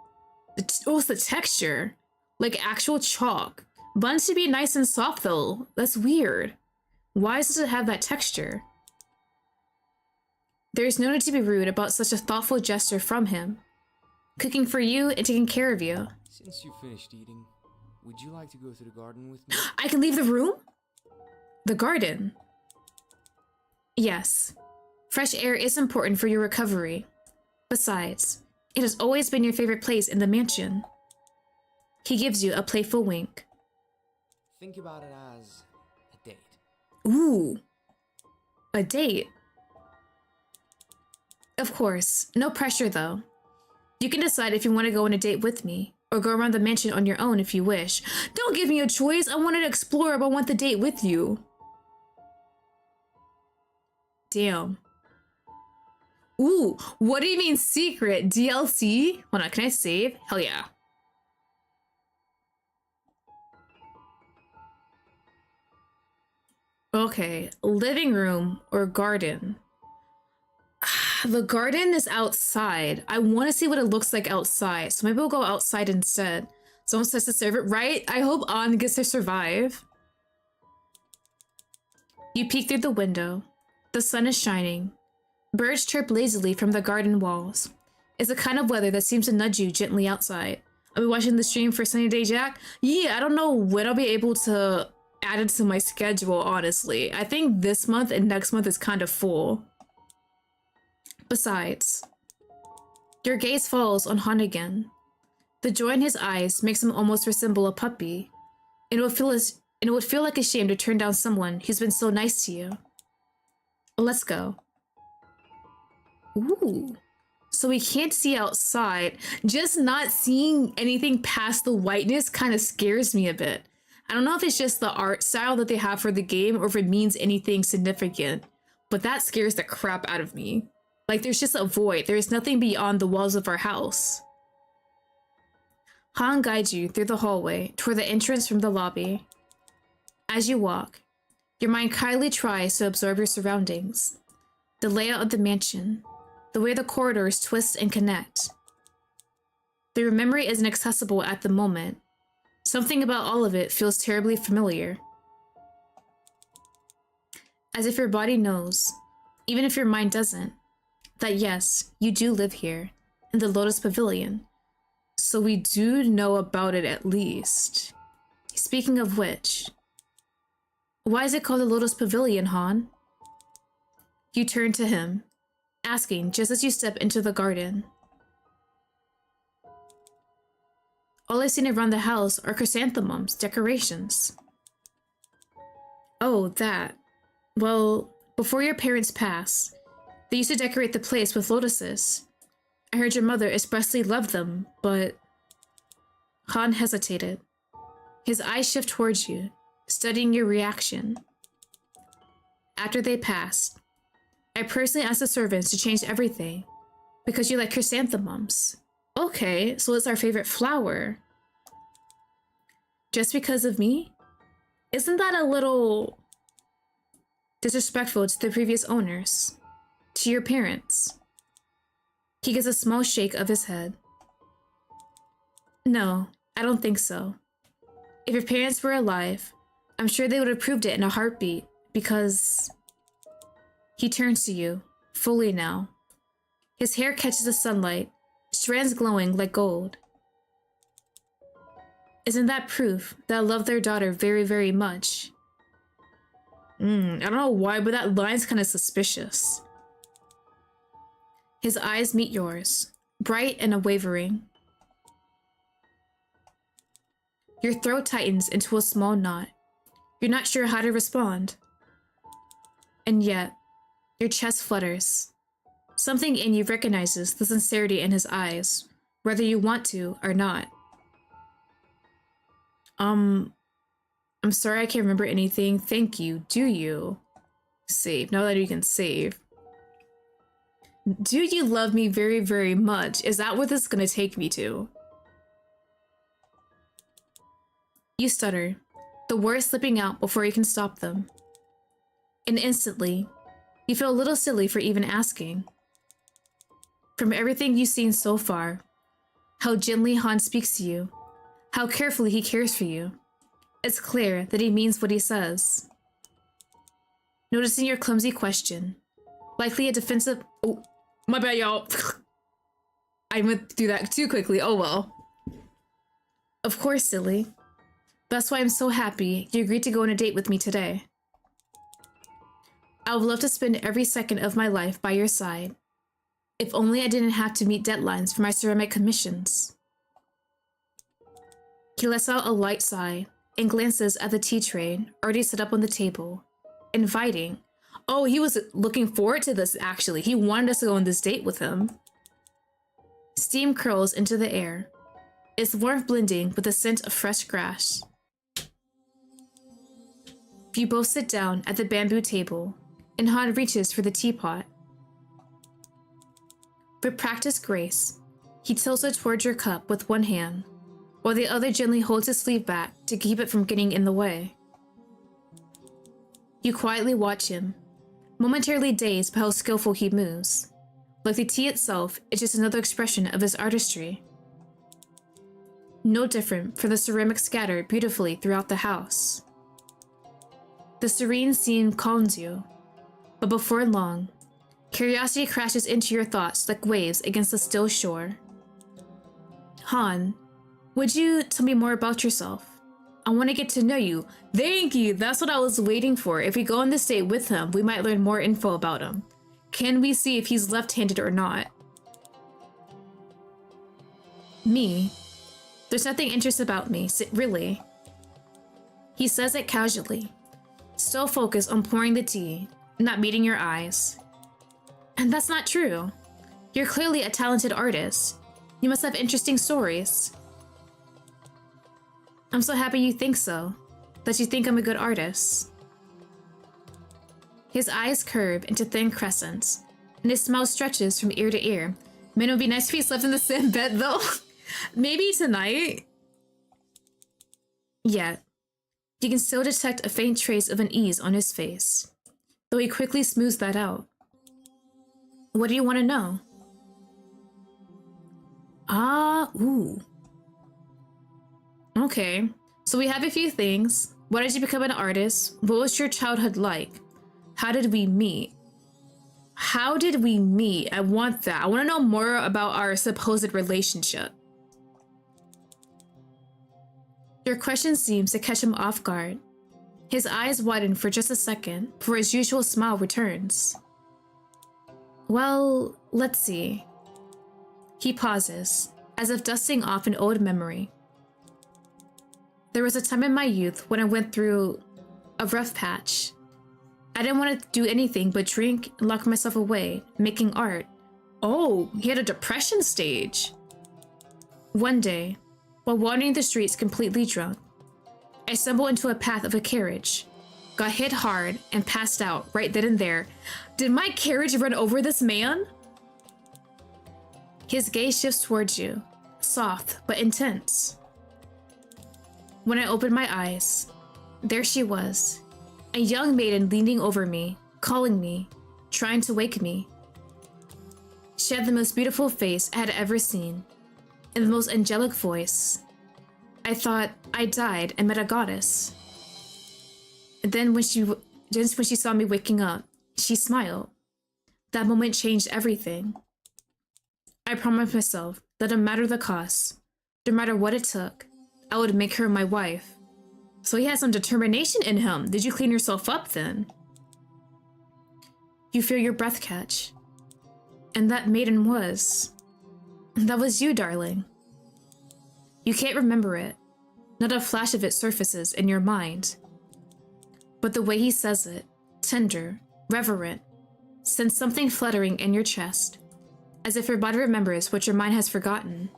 Speaker 1: oh, it's the texture. Like actual chalk. Buns should be nice and soft though. That's weird. Why does it have that texture? There is no need to be rude about such a thoughtful gesture from him. Cooking for you and taking care of you.
Speaker 2: Since you finished eating, would you like to go to the garden with me?
Speaker 1: I can leave the room? The garden? Yes. Fresh air is important for your recovery. Besides, it has always been your favorite place in the mansion. He gives you a playful wink.
Speaker 2: Think about it as a date.
Speaker 1: Ooh. A date? Of course. No pressure though. You can decide if you want to go on a date with me, or go around the mansion on your own if you wish. Don't give me a choice. I wanted to explore, but I want the date with you. Damn. Ooh, what do you mean secret? DLC? Hold on, can I save? Hell yeah. Okay, living room or garden? The garden is outside. I want to see what it looks like outside, so maybe we'll go outside instead. Someone says to serve it, right? I hope An gets to survive. You peek through the window. The sun is shining. Birds chirp lazily from the garden walls. It's the kind of weather that seems to nudge you gently outside. I'll be watching the stream for Sunny Day Jack. Yeah, I don't know when I'll be able to add it to my schedule, honestly. I think this month and next month is kind of full. Besides, your gaze falls on Han again. The joy in his eyes makes him almost resemble a puppy. And it would feel like a shame to turn down someone who's been so nice to you. Let's go. Ooh. So we can't see outside. Just not seeing anything past the whiteness kind of scares me a bit. I don't know if it's just the art style that they have for the game or if it means anything significant, but that scares the crap out of me. Like, there's just a void. There's nothing beyond the walls of our house. Han guides you through the hallway toward the entrance from the lobby. As you walk, your mind kindly tries to absorb your surroundings. The layout of the mansion, the way the corridors twist and connect. Though your memory isn't accessible at the moment, something about all of it feels terribly familiar. As if your body knows, even if your mind doesn't, that yes, you do live here, in the Lotus Pavilion. So we do know about it at least. Speaking of which, why is it called the Lotus Pavilion, Han? You turn to him, asking just as you step into the garden. All I've seen around the house are chrysanthemums, decorations. Oh, that. Well, before your parents passed, they used to decorate the place with lotuses. I heard your mother expressly loved them, but... Han hesitated. His eyes shift towards you, studying your reaction. After they passed, I personally asked the servants to change everything, because you like chrysanthemums. Okay, so it's our favorite flower. Just because of me? Isn't that a little disrespectful to the previous owners? To your parents? He gives a small shake of his head. No, I don't think so. If your parents were alive, I'm sure they would have proved it in a heartbeat, because... He turns to you, fully now. His hair catches the sunlight, strands glowing like gold. Isn't that proof that I love their daughter very, very much? I don't know why, but that line's kind of suspicious. His eyes meet yours, bright and unwavering. Your throat tightens into a small knot. You're not sure how to respond. And yet, your chest flutters. Something in you recognizes the sincerity in his eyes, whether you want to or not. I'm sorry I can't remember anything. Thank you. Do you? Save. Now that you can save. Do you love me very, very much? Is that what this is gonna take me to? You stutter, the words slipping out before you can stop them. And instantly, you feel a little silly for even asking. From everything you've seen so far, how gently Han speaks to you, how carefully he cares for you, it's clear that he means what he says. Noticing your clumsy question, likely a defensive... Oh, my bad, y'all. I went through that too quickly. Oh well. Of course, silly. That's why I'm so happy you agreed to go on a date with me today. I would love to spend every second of my life by your side. If only I didn't have to meet deadlines for my ceramic commissions. He lets out a light sigh and glances at the tea tray already set up on the table, inviting. Oh, he was looking forward to this, actually. He wanted us to go on this date with him. Steam curls into the air, its warmth blending with the scent of fresh grass. You both sit down at the bamboo table, and Han reaches for the teapot. With practiced grace, he tilts it towards your cup with one hand, while the other gently holds his sleeve back to keep it from getting in the way. You quietly watch him, momentarily dazed by how skillful he moves, like the tea itself is just another expression of his artistry. No different from the ceramics scattered beautifully throughout the house. The serene scene calms you. But before long, curiosity crashes into your thoughts like waves against the still shore. Han, would you tell me more about yourself? I want to get to know you. Thank you. That's what I was waiting for. If we go on this date with him, we might learn more info about him. Can we see if he's left-handed or not? Me? There's nothing interesting about me, really. He says it casually, still focused on pouring the tea, not meeting your eyes. And that's not true. You're clearly a talented artist. You must have interesting stories. I'm so happy you think so, that you think I'm a good artist. His eyes curve into thin crescents, and his smile stretches from ear to ear. Man, it would be nice if he slept in the same bed though. Maybe tonight? Yet, you can still detect a faint trace of unease on his face, though he quickly smooths that out. What do you want to know? Ooh. Okay, so we have a few things. Why did you become an artist? What was your childhood like? How did we meet? How did we meet? I want that. I want to know more about our supposed relationship. Your question seems to catch him off guard. His eyes widen for just a second before his usual smile returns. Well, let's see. He pauses, as if dusting off an old memory. There was a time in my youth when I went through a rough patch. I didn't want to do anything but drink and lock myself away, making art. Oh, he had a depression stage. One day, while wandering the streets completely drunk, I stumbled into a path of a carriage, got hit hard, and passed out right then and there. Did my carriage run over this man? His gaze shifts towards you, soft but intense. When I opened my eyes, there she was, a young maiden leaning over me, calling me, trying to wake me. She had the most beautiful face I had ever seen, and the most angelic voice. I thought I died and met a goddess. And then when she saw me waking up, she smiled. That moment changed everything. I promised myself that no matter the cost, no matter what it took, I would make her my wife. So he has some determination in him. Did you clean yourself up then? You feel your breath catch. And that maiden was... That was you, darling. You can't remember it. Not a flash of it surfaces in your mind. But the way he says it, tender, reverent, sends something fluttering in your chest, as if your body remembers what your mind has forgotten.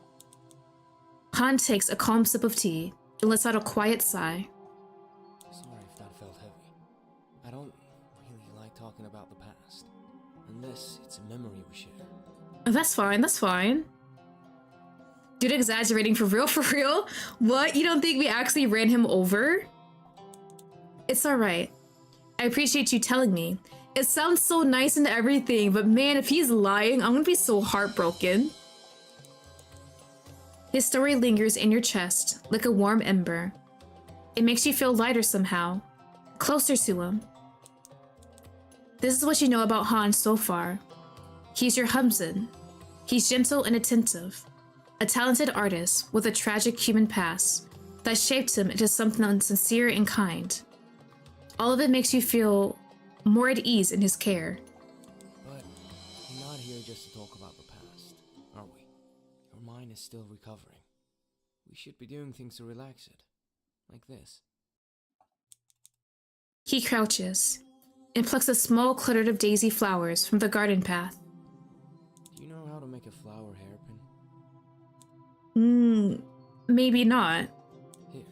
Speaker 1: Han takes a calm sip of tea and lets out a quiet sigh.
Speaker 2: Sorry if that felt heavy. I don't really like talking about the past, unless it's a memory we share.
Speaker 1: That's fine, that's fine. Dude, exaggerating for real, for real? What? You don't think we actually ran him over? It's alright. I appreciate you telling me. It sounds so nice and everything, but man, if he's lying, I'm gonna be so heartbroken. His story lingers in your chest like a warm ember. It makes you feel lighter somehow, closer to him. This is what you know about Han so far. He's your husband. He's gentle and attentive. A talented artist with a tragic human past that shaped him into something sincere and kind. All of it makes you feel more at ease in his care.
Speaker 2: But we're not here just to talk about the past, are we? Your mind is still recovering. We should be doing things to relax it. Like this.
Speaker 1: He crouches and plucks a small clutter of daisy flowers from the garden path.
Speaker 2: Do you know how to make a flower hairpin?
Speaker 1: Maybe not.
Speaker 2: Here.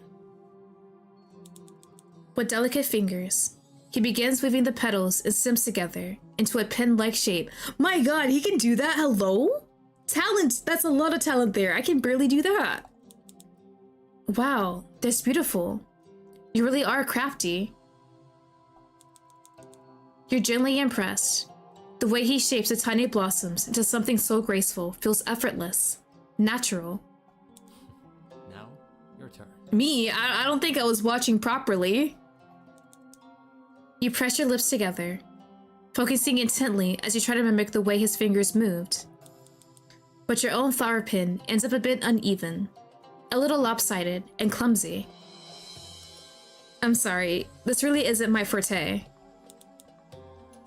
Speaker 1: With delicate fingers, he begins weaving the petals and stems together into a pin-like shape. My god, he can do that? Hello? Talent! That's a lot of talent there. I can barely do that. Wow, that's beautiful. You really are crafty. You're gently impressed. The way he shapes the tiny blossoms into something so graceful feels effortless, natural.
Speaker 2: Now, your turn.
Speaker 1: Me? I don't think I was watching properly. You press your lips together, focusing intently as you try to mimic the way his fingers moved. But your own flower pin ends up a bit uneven, a little lopsided and clumsy. I'm sorry, this really isn't my forte.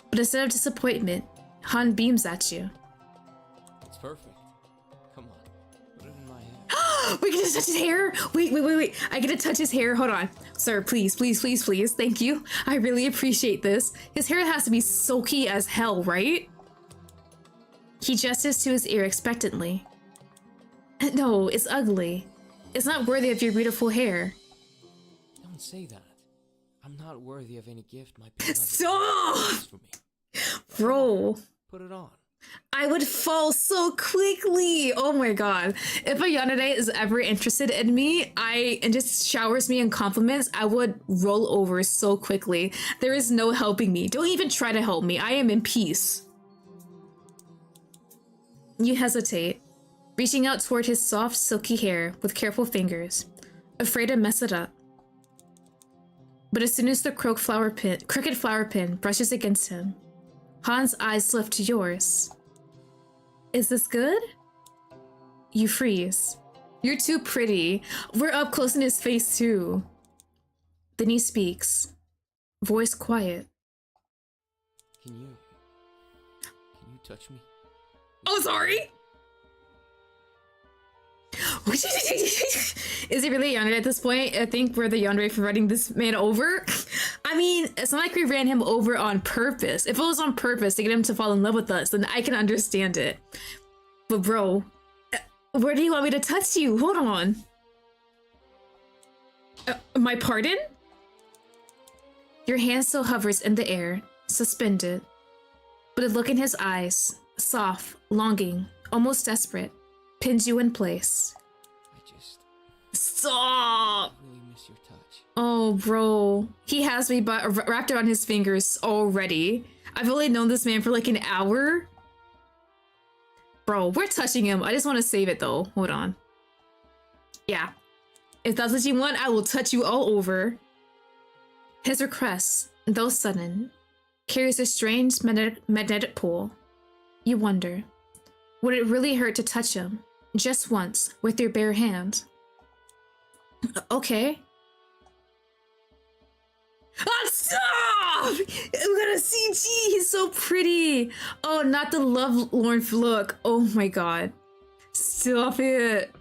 Speaker 1: But instead of disappointment, Han beams at you.
Speaker 2: It's perfect. Come on, put it in my hair.
Speaker 1: We get to touch his hair? Wait. I get to touch his hair. Hold on. Sir, please. Thank you. I really appreciate this. His hair has to be silky as hell, right? He gestures to his ear expectantly. No, it's ugly. It's not worthy of your beautiful hair.
Speaker 2: Don't say that. I'm not worthy of any gift my beloved
Speaker 1: Stop!
Speaker 2: has for me.
Speaker 1: Bro.
Speaker 2: Put it on.
Speaker 1: I would fall so quickly. Oh my god. If a yandere is ever interested in me, and just showers me in compliments, I would roll over so quickly. There is no helping me. Don't even try to help me. I am in peace. You hesitate, reaching out toward his soft, silky hair with careful fingers, afraid to mess it up. But as soon as the crooked flower pin brushes against him, Han's eyes lift to yours. Is this good? You freeze. You're too pretty. We're up close in his face too. Then he speaks, voice quiet.
Speaker 2: Can you touch me?
Speaker 1: Oh, sorry. Is he really a yandere at this point? I think we're the yandere for running this man over. I mean, it's not like we ran him over on purpose. If it was on purpose to get him to fall in love with us, then I can understand it. But bro, where do you want me to touch you? Hold on. My pardon? Your hand still hovers in the air, suspended. But a look in his eyes, soft, longing, almost desperate, pins you in place. Stop!
Speaker 2: I really miss your touch.
Speaker 1: Oh, bro. He has me wrapped around his fingers already. I've only known this man for like an hour. Bro, we're touching him. I just want to save it though. Hold on. Yeah. If that's what you want, I will touch you all over. His request, though sudden, carries a strange magnetic pull. You wonder, would it really hurt to touch him, just once, with your bare hand? Okay. Oh, stop! I'm gonna CG! He's so pretty! Oh, not the lovelorn look. Oh my god. Stop it.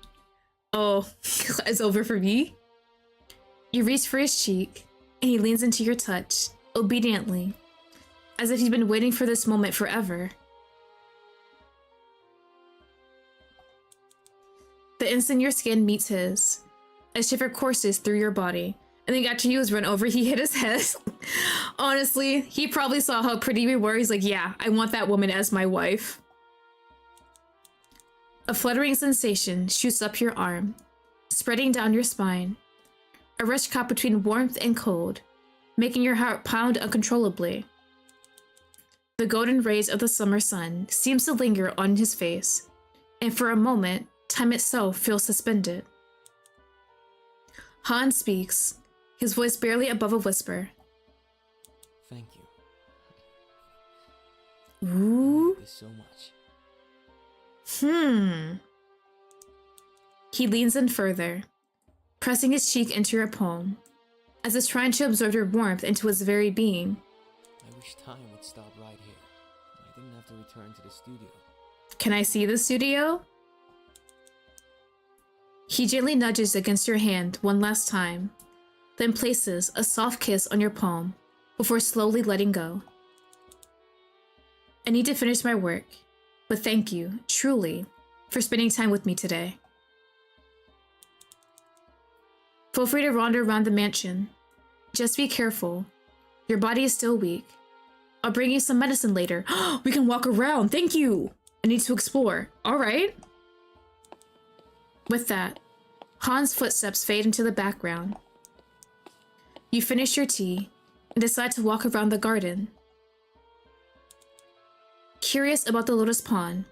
Speaker 1: Oh, it's over for me. You reach for his cheek, and he leans into your touch, obediently, as if you've been waiting for this moment forever. The instant your skin meets his, a shiver courses through your body, and then after he was run over, he hit his head. Honestly, he probably saw how pretty we were. He's like, yeah, I want that woman as my wife. A fluttering sensation shoots up your arm, spreading down your spine. A rush caught between warmth and cold, making your heart pound uncontrollably. The golden rays of the summer sun seems to linger on his face, and for a moment, time itself feels suspended. Han speaks, his voice barely above a whisper.
Speaker 2: Thank you.
Speaker 1: Ooh.
Speaker 2: I love this so much.
Speaker 1: He leans in further, pressing his cheek into your palm, as if trying to absorb your warmth into his very being.
Speaker 2: I wish time would stop right here. I didn't have to return to the studio.
Speaker 1: Can I see the studio? He gently nudges against your hand one last time, then places a soft kiss on your palm before slowly letting go. I need to finish my work, but thank you, truly, for spending time with me today. Feel free to wander around the mansion. Just be careful. Your body is still weak. I'll bring you some medicine later. We can walk around. Thank you. I need to explore. All right. With that, Han's footsteps fade into the background. You finish your tea and decide to walk around the garden. Curious about the lotus pond,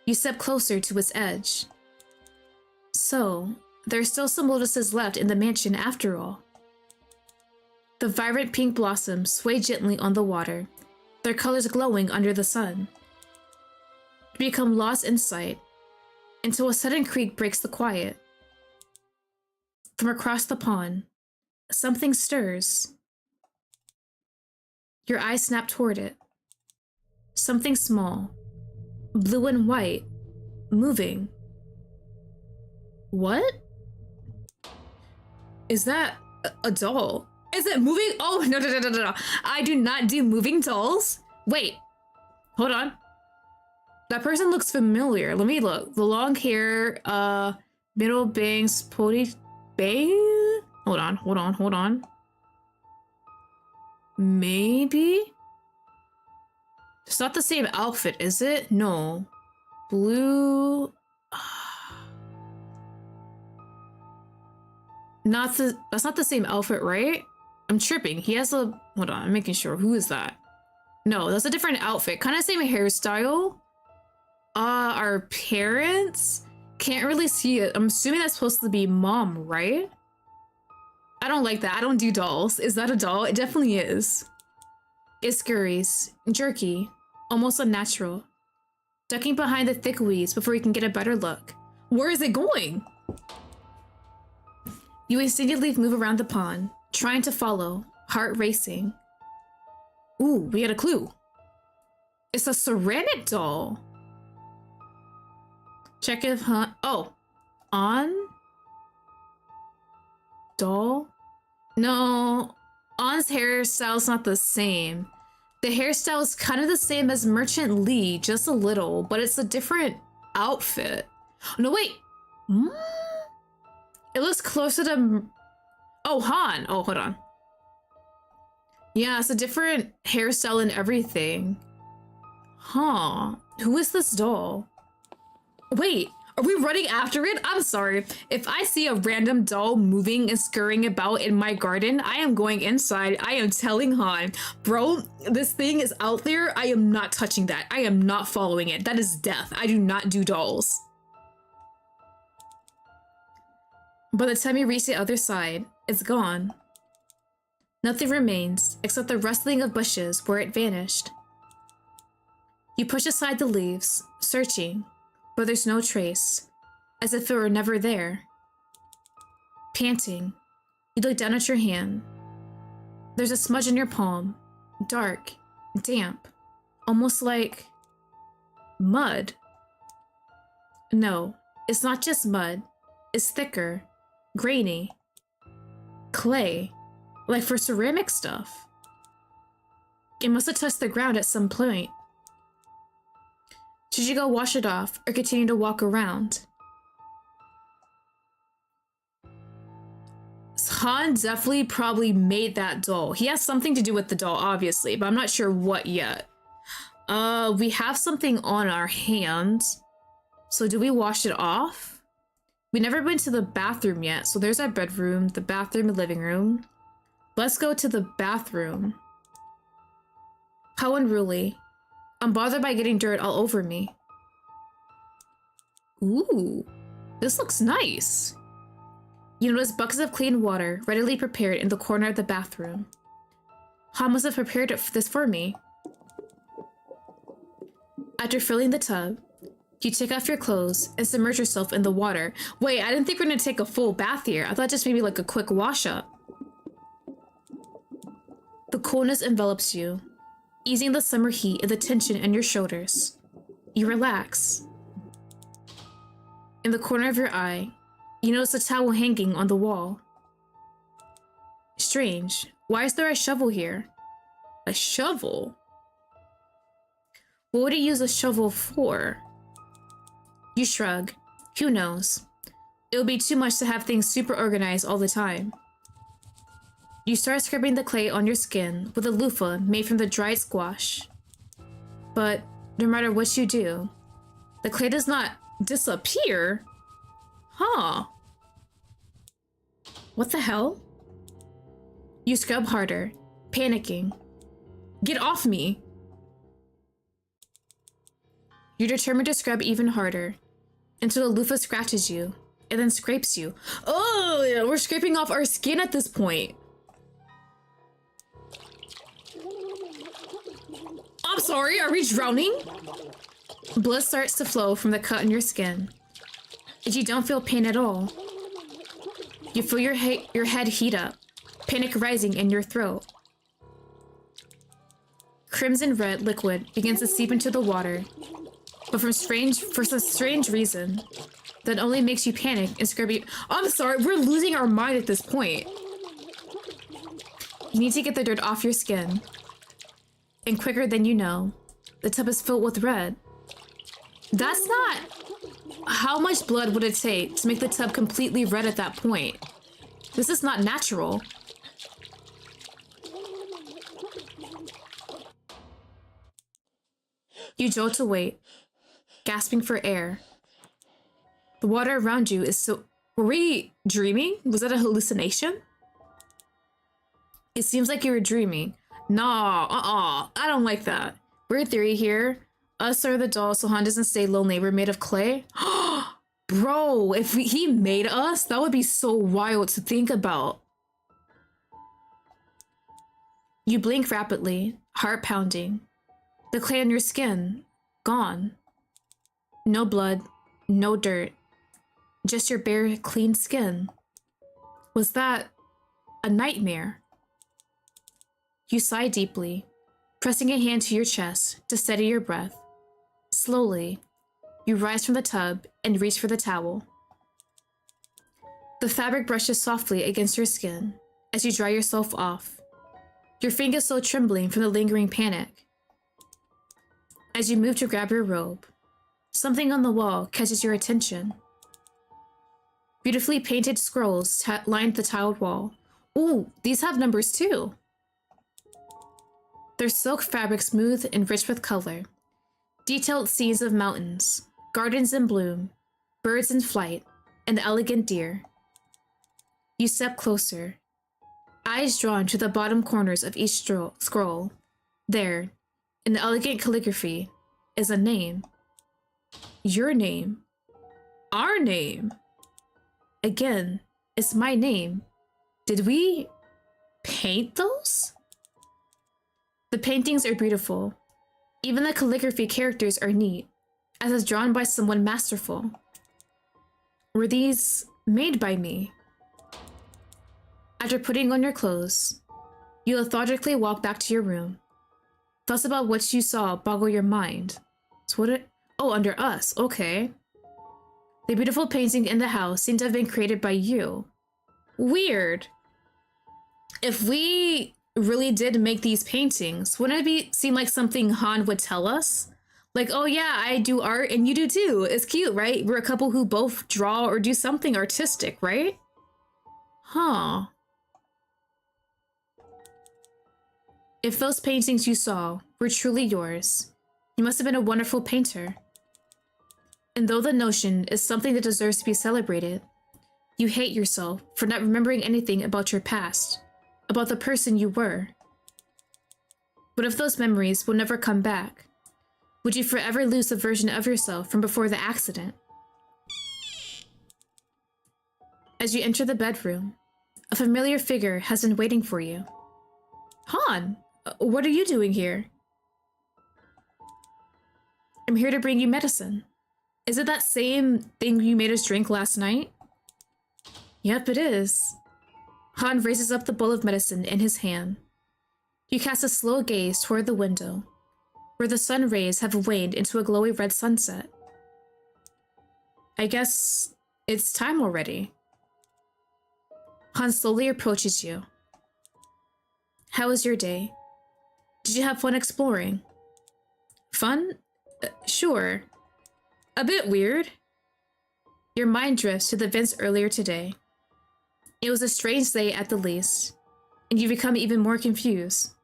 Speaker 1: you step closer to its edge. So, there are still some lotuses left in the mansion after all. The vibrant pink blossoms sway gently on the water, their colors glowing under the sun. You become lost in sight until a sudden creak breaks the quiet. From across the pond, something stirs. Your eyes snap toward it. Something small, blue and white, moving. What? Is that a doll? Is it moving? Oh, no. I do not do moving dolls. Wait, hold on. That person looks familiar. Let me look. The long hair, middle bangs, pony bang. Hold on. Maybe? It's not the same outfit, is it? No. Blue. That's not the same outfit, right? I'm tripping. He has a, hold on, I'm making sure. Who is that? No, that's a different outfit. Kind of same hairstyle. Our parents? Can't really see it. I'm assuming that's supposed to be mom, right? I don't like that. I don't do dolls. Is that a doll? It definitely is. It scurries, jerky, almost unnatural, ducking behind the thick weeds before you can get a better look. Where is it going? You instinctively move around the pond, trying to follow, heart racing. Ooh, we had a clue. It's a ceramic doll. Check if, oh, on? Doll? No, On's hairstyle's not the same. The hairstyle is kind of the same as Merchant Lee, just a little, but it's a different outfit. No, wait. It looks closer to... Oh, Han. Oh, hold on. Yeah, it's a different hairstyle and everything. Huh. Who is this doll? Wait, are we running after it? I'm sorry. If I see a random doll moving and scurrying about in my garden, I am going inside. I am telling Han, bro, this thing is out there. I am not touching that. I am not following it. That is death. I do not do dolls. By the time you reach the other side, it's gone. Nothing remains except the rustling of bushes where it vanished. You push aside the leaves, searching, but there's no trace, as if it were never there. Panting, you look down at your hand. There's a smudge in your palm, dark, damp, almost like mud. No, it's not just mud. It's thicker, grainy, clay, like for ceramic stuff. It must have touched the ground at some point. Should you go wash it off or continue to walk around? Han definitely probably made that doll. He has something to do with the doll, obviously, but I'm not sure what yet. We have something on our hands. So do we wash it off? We never went to the bathroom yet. So there's our bedroom, the bathroom, and living room. Let's go to the bathroom. How unruly. I'm bothered by getting dirt all over me. Ooh, this looks nice. You notice buckets of clean water readily prepared in the corner of the bathroom. Han must have prepared this for me. After filling the tub, you take off your clothes and submerge yourself in the water. Wait, I didn't think we were gonna take a full bath here. I thought just maybe like a quick wash up. The coolness envelops you, easing the summer heat and the tension in your shoulders. You relax. In the corner of your eye, you notice a towel hanging on the wall. Strange. Why is there a shovel here? A shovel? What would you use a shovel for? You shrug. Who knows? It would be too much to have things super organized all the time. You start scrubbing the clay on your skin with a loofah made from the dried squash. But no matter what you do, the clay does not disappear? Huh. What the hell? You scrub harder, panicking. Get off me! You're determined to scrub even harder, until the loofah scratches you, and then scrapes you. Oh, yeah, we're scraping off our skin at this point. I'm sorry, are we drowning? Blood starts to flow from the cut in your skin. And you don't feel pain at all. You feel your head heat up, panic rising in your throat. Crimson red liquid begins to seep into the water, but for some strange reason that only makes you panic and scrub you. I'm sorry, we're losing our mind at this point. You need to get the dirt off your skin. And quicker than you know, the tub is filled with red. That's not... How much blood would it take to make the tub completely red at that point? This is not natural. You jolt awake, gasping for air. The water around you is so... Were we dreaming? Was that a hallucination? It seems like you were dreaming. Nah, I don't like that. Weird theory here. Us are the dolls so Han doesn't stay lonely. We're made of clay. Bro, if he made us, that would be so wild to think about. You blink rapidly, heart pounding. The clay on your skin, gone. No blood, no dirt. Just your bare, clean skin. Was that a nightmare? You sigh deeply, pressing a hand to your chest to steady your breath. Slowly, you rise from the tub and reach for the towel. The fabric brushes softly against your skin as you dry yourself off, your fingers still trembling from the lingering panic. As you move to grab your robe, something on the wall catches your attention. Beautifully painted scrolls line the tiled wall. Ooh, these have numbers too. Their silk fabric smooth and rich with color. Detailed scenes of mountains, gardens in bloom, birds in flight, and elegant deer. You step closer, eyes drawn to the bottom corners of each scroll. There, in the elegant calligraphy, is a name. Your name. Our name. Again, it's my name. Did we paint those? The paintings are beautiful. Even the calligraphy characters are neat, as if drawn by someone masterful. Were these made by me? After putting on your clothes, you lethargically walk back to your room. Thoughts about what you saw boggle your mind. Oh, under us, okay. The beautiful painting in the house seemed to have been created by you. Weird. If we really did make these paintings, wouldn't it seem like something Han would tell us? Like, oh yeah, I do art and you do too. It's cute, right? We're a couple who both draw or do something artistic, right? Huh. If those paintings you saw were truly yours, you must have been a wonderful painter. And though the notion is something that deserves to be celebrated, you hate yourself for not remembering anything about your past, about the person you were. What if those memories will never come back? Would you forever lose the version of yourself from before the accident? As you enter the bedroom, a familiar figure has been waiting for you. Han, what are you doing here? I'm here to bring you medicine. Is it that same thing you made us drink last night? Yep, it is. Han raises up the bowl of medicine in his hand. You cast a slow gaze toward the window, where the sun rays have waned into a glowy red sunset. I guess it's time already. Han slowly approaches you. How was your day? Did you have fun exploring? Fun? Sure. A bit weird. Your mind drifts to the events earlier today. It was a strange day at the least, and you become even more confused.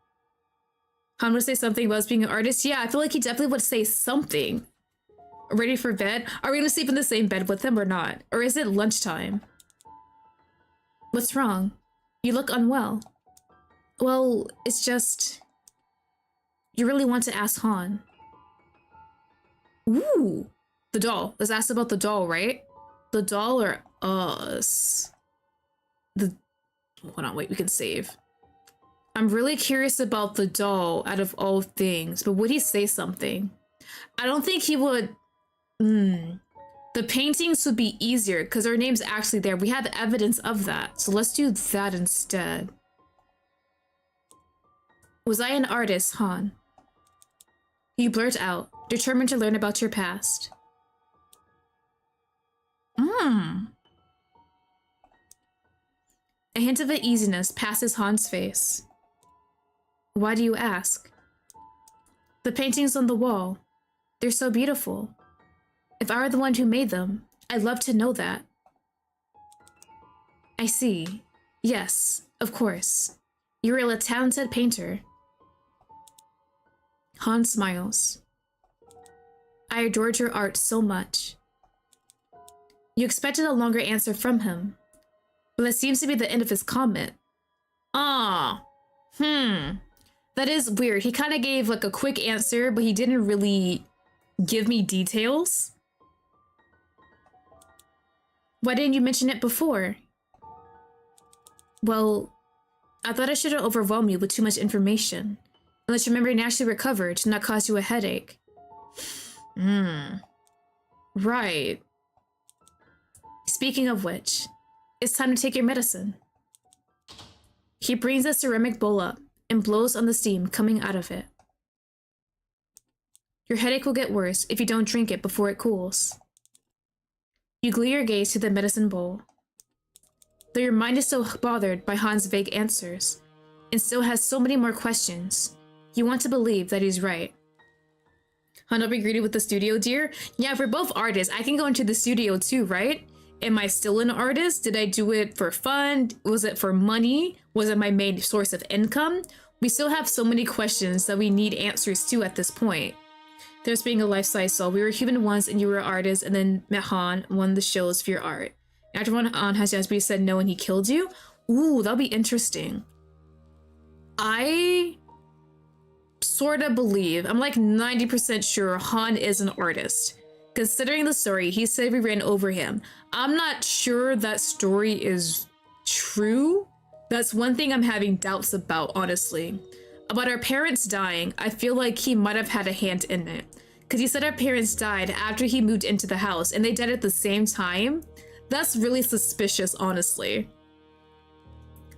Speaker 1: Han would say something about us being an artist. Yeah, I feel like he definitely would say something. Ready for bed? Are we gonna sleep in the same bed with him or not? Or is it lunchtime? What's wrong? You look unwell. Well, it's just... You really want to ask Han. Ooh! The doll. Let's ask about the doll, right? The doll or us? Hold on, wait, we can save. I'm really curious about the doll out of all things, but would he say something? I don't think he would. The paintings would be easier because our name's actually there. We have evidence of that. So let's do that instead. Was I an artist, Han? You blurt out, determined to learn about your past. A hint of uneasiness passes Han's face. Why do you ask? The paintings on the wall. They're so beautiful. If I were the one who made them, I'd love to know that. I see. Yes, of course. You're a talented painter. Han smiles. I adored your art so much. You expected a longer answer from him, but that seems to be the end of his comment. Ah, that is weird. He kind of gave like a quick answer, but he didn't really give me details. Why didn't you mention it before? Well, I thought I shouldn't overwhelm you with too much information. Unless your memory naturally recovered to not cause you a headache. Right. Speaking of which, it's time to take your medicine. He brings a ceramic bowl up and blows on the steam coming out of it. Your headache will get worse if you don't drink it before it cools. You glue your gaze to the medicine bowl. Though your mind is still bothered by Han's vague answers, and still has so many more questions, you want to believe that he's right. Han, don't be greedy with the studio, dear. Yeah, if we're both artists, I can go into the studio too, right? Am I still an artist? Did I do it for fun? Was it for money? Was it my main source of income? We still have so many questions that we need answers to at this point. There's being a life-size doll. We were human once and you were an artist, and then met Han, won the shows for your art. After Han has just said no and he killed you? Ooh, that'll be interesting. I sort of believe, I'm like 90% sure Han is an artist. Considering the story, he said we ran over him. I'm not sure that story is true. That's one thing I'm having doubts about, honestly. About our parents dying, I feel like he might have had a hand in it. Because he said our parents died after he moved into the house, and they died at the same time. That's really suspicious, honestly.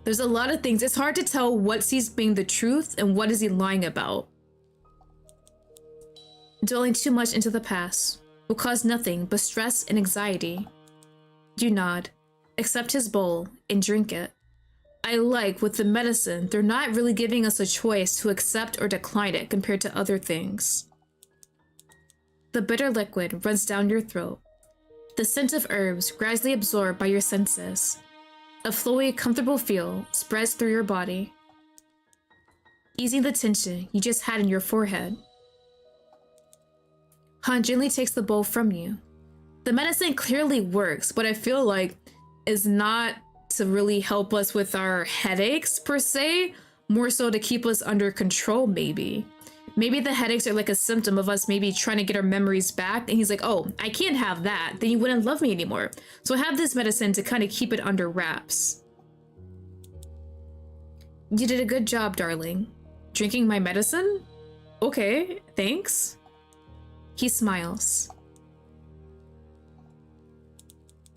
Speaker 1: There's a lot of things. It's hard to tell what's he's being the truth and what is he lying about. Dwelling too much into the past will cause nothing but stress and anxiety. You nod, accept his bowl, and drink it. I like, with the medicine, they're not really giving us a choice to accept or decline it compared to other things. The bitter liquid runs down your throat. The scent of herbs gradually absorbed by your senses. A flowy, comfortable feel spreads through your body, easing the tension you just had in your forehead. Han gently takes the bowl from you. The medicine clearly works, but I feel like is not to really help us with our headaches per se, more so to keep us under control maybe. Maybe the headaches are like a symptom of us maybe trying to get our memories back, and he's like, oh, I can't have that, then you wouldn't love me anymore. So I have this medicine to kind of keep it under wraps. You did a good job, darling. Drinking my medicine? Okay, thanks. He smiles.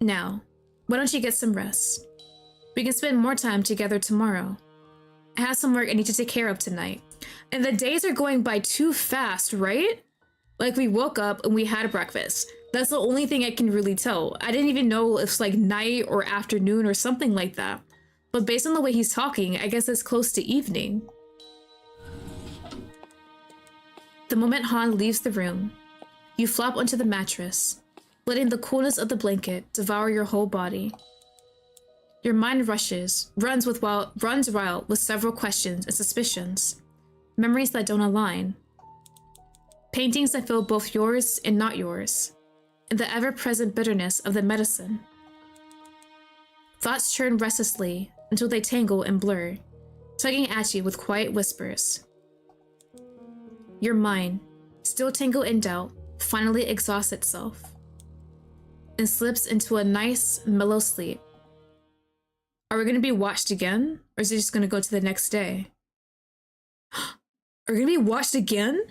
Speaker 1: Now, why don't you get some rest? We can spend more time together tomorrow. I have some work I need to take care of tonight. And the days are going by too fast, right? Like we woke up and we had breakfast. That's the only thing I can really tell. I didn't even know if it's like night or afternoon or something like that. But based on the way he's talking, I guess it's close to evening. The moment Han leaves the room, you flop onto the mattress, letting the coolness of the blanket devour your whole body. Your mind runs wild with several questions and suspicions, memories that don't align, paintings that feel both yours and not yours, and the ever-present bitterness of the medicine. Thoughts churn restlessly until they tangle and blur, tugging at you with quiet whispers. Your mind, still tangled in doubt, finally exhausts itself and slips into a nice, mellow sleep. Are we going to be watched again, or is it just going to go to the next day? Are gonna be watched again?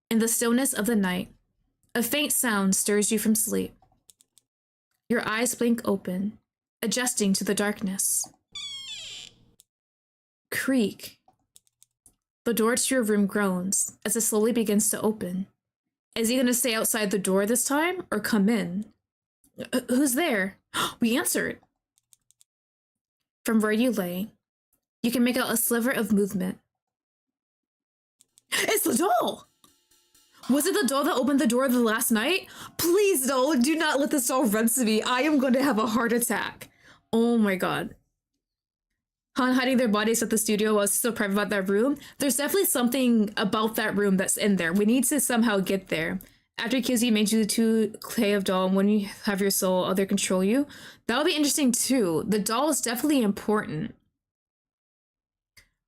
Speaker 1: In the stillness of the night, a faint sound stirs you from sleep. Your eyes blink open, adjusting to the darkness. Creak. The door to your room groans as it slowly begins to open. Is he gonna stay outside the door this time or come in? Who's there? We answered. From where you lay, you can make out a sliver of movement. It's the doll! Was it the doll that opened the door the last night? Please, no, do not let this doll run to me. I am going to have a heart attack. Oh my god. Han hiding their bodies at the studio while so private about that room. There's definitely something about that room that's in there. We need to somehow get there. After QZ made you the two clay of doll, and when you have your soul, other control you. That would be interesting too. The doll is definitely important.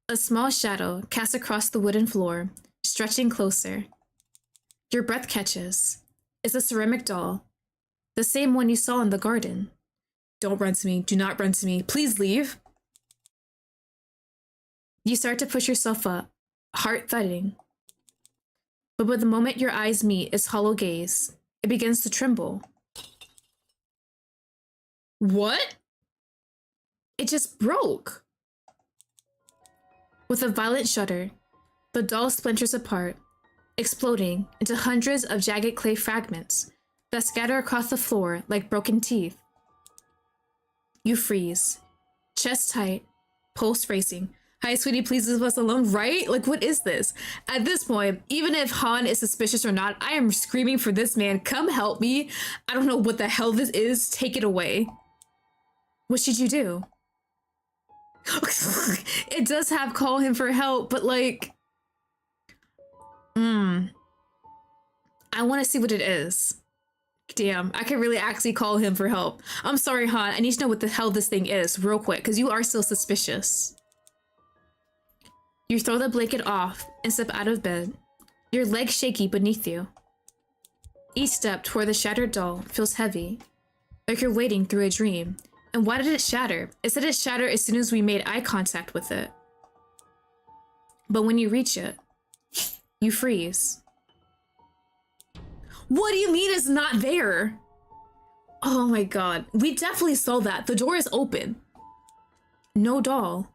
Speaker 1: A small shadow cast across the wooden floor, stretching closer. Your breath catches. It's a ceramic doll. The same one you saw in the garden. Don't run to me. Do not run to me. Please leave. You start to push yourself up, heart thudding. But the moment your eyes meet its hollow gaze, it begins to tremble. What? It just broke. With a violent shudder, the doll splinters apart, exploding into hundreds of jagged clay fragments that scatter across the floor like broken teeth. You freeze, chest tight, pulse racing. Hi, sweetie, please leave us alone, right? Like, what is this? At this point, even if Han is suspicious or not, I am screaming for this man. Come help me. I don't know what the hell this is. Take it away. What should you do? It does have call him for help, but like... I want to see what it is. Damn, I could really actually call him for help. I'm sorry, Han. I need to know what the hell this thing is real quick, because you are still suspicious. You throw the blanket off and step out of bed, your legs shaky beneath you. Each step toward the shattered doll feels heavy, like you're wading through a dream. And why did it shatter? It said it shattered as soon as we made eye contact with it. But when you reach it, you freeze. What do you mean it's not there? Oh my god. We definitely saw that. The door is open. No doll.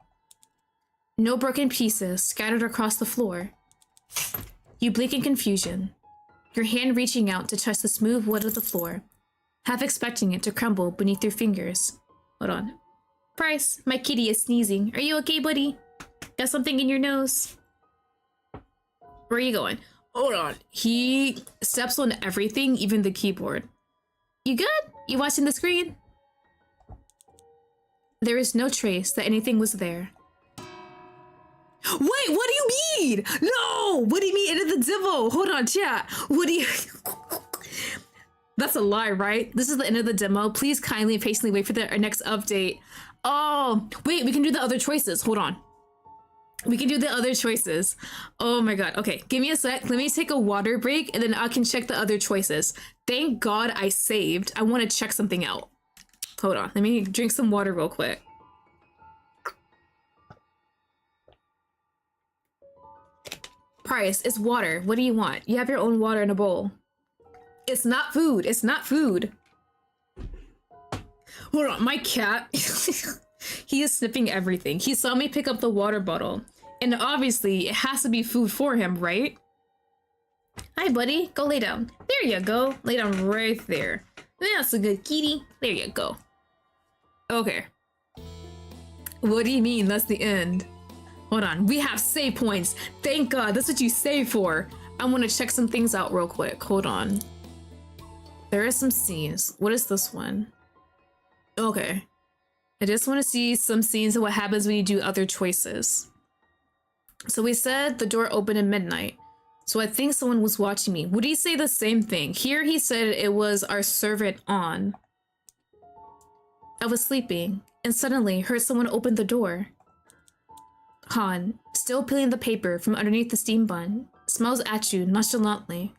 Speaker 1: No broken pieces scattered across the floor. You blink in confusion, your hand reaching out to touch the smooth wood of the floor, half expecting it to crumble beneath your fingers. Hold on. Price, my kitty is sneezing. Are you okay, buddy? Got something in your nose? Where are you going? Hold on. He steps on everything, even the keyboard. You good? You watching the screen? There is no trace that anything was there. Wait, what do you mean? No! What do you mean into the demo? Hold on, chat. What do you... That's a lie, right? This is the end of the demo. Please kindly and patiently wait for the next update. Oh, wait, we can do the other choices. Hold on. We can do the other choices. Oh my god. Okay, give me a sec. Let me take a water break and then I can check the other choices. Thank God I saved. I want to check something out. Hold on. Let me drink some water real quick. Price, it's water. What do you want? You have your own water in a bowl. It's not food. It's not food. Hold on, my cat. He is sniffing everything. He saw me pick up the water bottle. And obviously, it has to be food for him, right? Hi, buddy. Go lay down. There you go. Lay down right there. That's a good kitty. There you go. Okay. What do you mean that's the end? Hold on, we have save points. Thank God, that's what you save for. I want to check some things out real quick. Hold on. There are some scenes. What is this one? Okay. I just want to see some scenes of what happens when you do other choices. So we said the door opened at midnight. So I think someone was watching me. Would he say the same thing? Here he said it was our servant on. I was sleeping and suddenly heard someone open the door. Han, still peeling the paper from underneath the steam bun, smiles at you nonchalantly.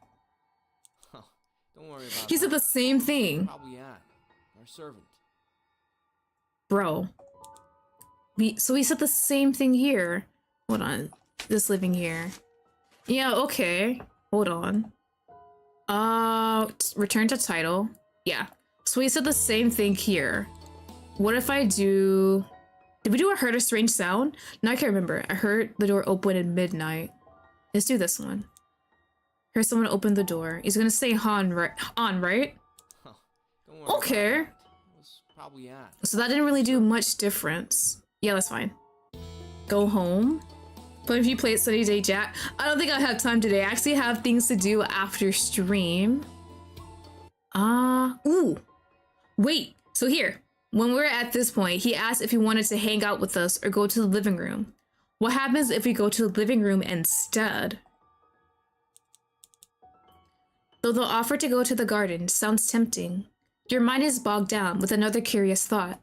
Speaker 2: Huh. Don't worry about
Speaker 1: He said the same thing.
Speaker 2: Probably Anne, our servant.
Speaker 1: Bro. So he said the same thing here. Hold on. this living here. Yeah, okay. Hold on. Return to title. Yeah. So we said the same thing here. What if I do... Did we do I heard a strange sound? No, I can't remember. I heard the door open at midnight. Let's do this one. Heard someone open the door. He's gonna say on, right?
Speaker 2: Huh. Don't worry
Speaker 1: Okay.
Speaker 2: about that. It was probably Anne.
Speaker 1: So that didn't really do much difference. Yeah, that's fine. Go home. But if you play it Sunny Day Jack, I don't think I have time today. I actually have things to do after stream. Ooh. Wait, so here. When we're at this point, he asked if he wanted to hang out with us or go to the living room. What happens if we go to the living room instead? Though the offer to go to the garden sounds tempting, your mind is bogged down with another curious thought.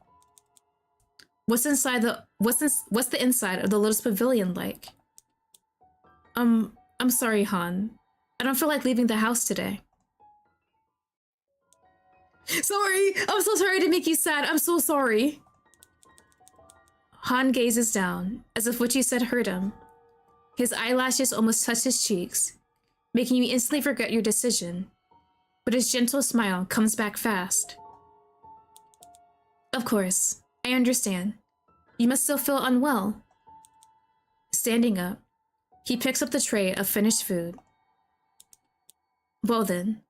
Speaker 1: What's the inside of the Lotus Pavilion like? I'm sorry, Han. I don't feel like leaving the house today. Sorry! I'm so sorry to make you sad. I'm so sorry. Han gazes down, as if what you said hurt him. His eyelashes almost touch his cheeks, making you instantly forget your decision. But his gentle smile comes back fast. Of course, I understand. You must still feel unwell. Standing up, he picks up the tray of finished food. Well then,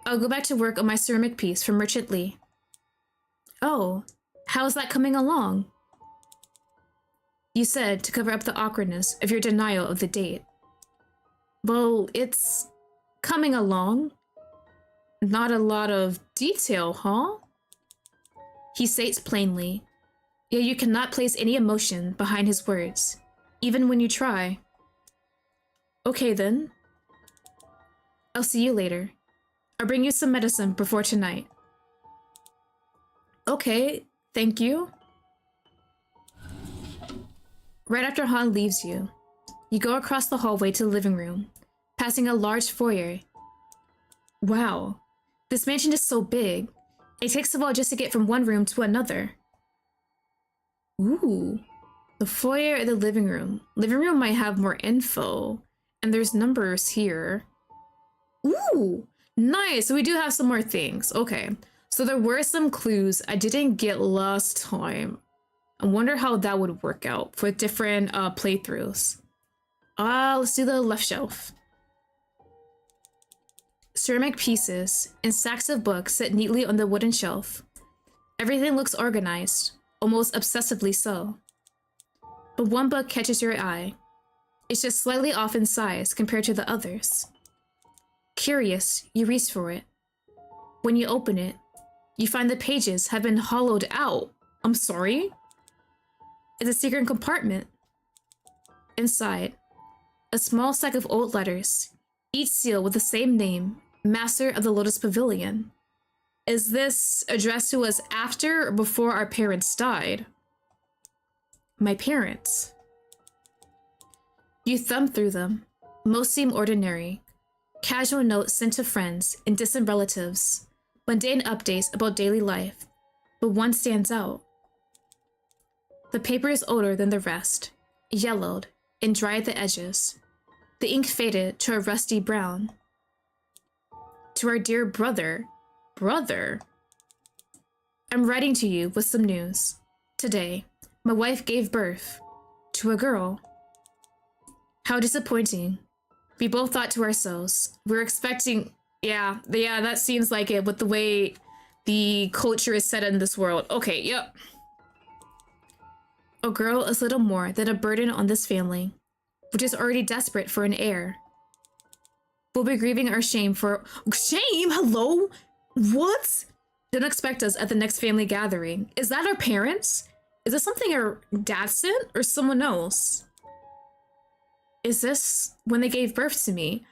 Speaker 1: I'll go back to work on my ceramic piece for Merchant Lee. Oh, how's that coming along? You said to cover up the awkwardness of your denial of the date. Well, it's coming along. Not a lot of detail, huh? He states plainly, yet you cannot place any emotion behind his words, even when you try. Okay then. I'll see you later. I'll bring you some medicine before tonight. Okay, thank you. Right after Han leaves you, you go across the hallway to the living room, passing a large foyer. Wow, this mansion is so big. It takes a while just to get from one room to another. Ooh, the foyer and the living room. Living room might have more info, and there's numbers here. Ooh, nice. So we do have some more things. Okay, so there were some clues I didn't get last time. I wonder how that would work out for different playthroughs. Let's do the left shelf. Ceramic pieces and stacks of books sit neatly on the wooden shelf. Everything looks organized, almost obsessively so. But one book catches your eye. It's just slightly off in size compared to the others. Curious, you reach for it. When you open it, you find the pages have been hollowed out. I'm sorry? It's a secret compartment. Inside, a small stack of old letters, each sealed with the same name, Master of the Lotus Pavilion. Is this addressed to us after or before our parents died? My parents. You thumb through them. Most seem ordinary. Casual notes sent to friends and distant relatives. Mundane updates about daily life. But one stands out. The paper is older than the rest, yellowed and dry at the edges. The ink faded to a rusty brown. To our dear brother. Brother? I'm writing to you with some news. Today, my wife gave birth to a girl. How disappointing. We both thought to ourselves, we're expecting... Yeah, that seems like it with the way the culture is set in this world. Okay, yep. A girl is little more than a burden on this family, which is already desperate for an heir. We'll be grieving our shame for... Shame? Hello? What? Don't expect us at the next family gathering. Is that our parents? Is this something our dad sent or someone else? Is this when they gave birth to me?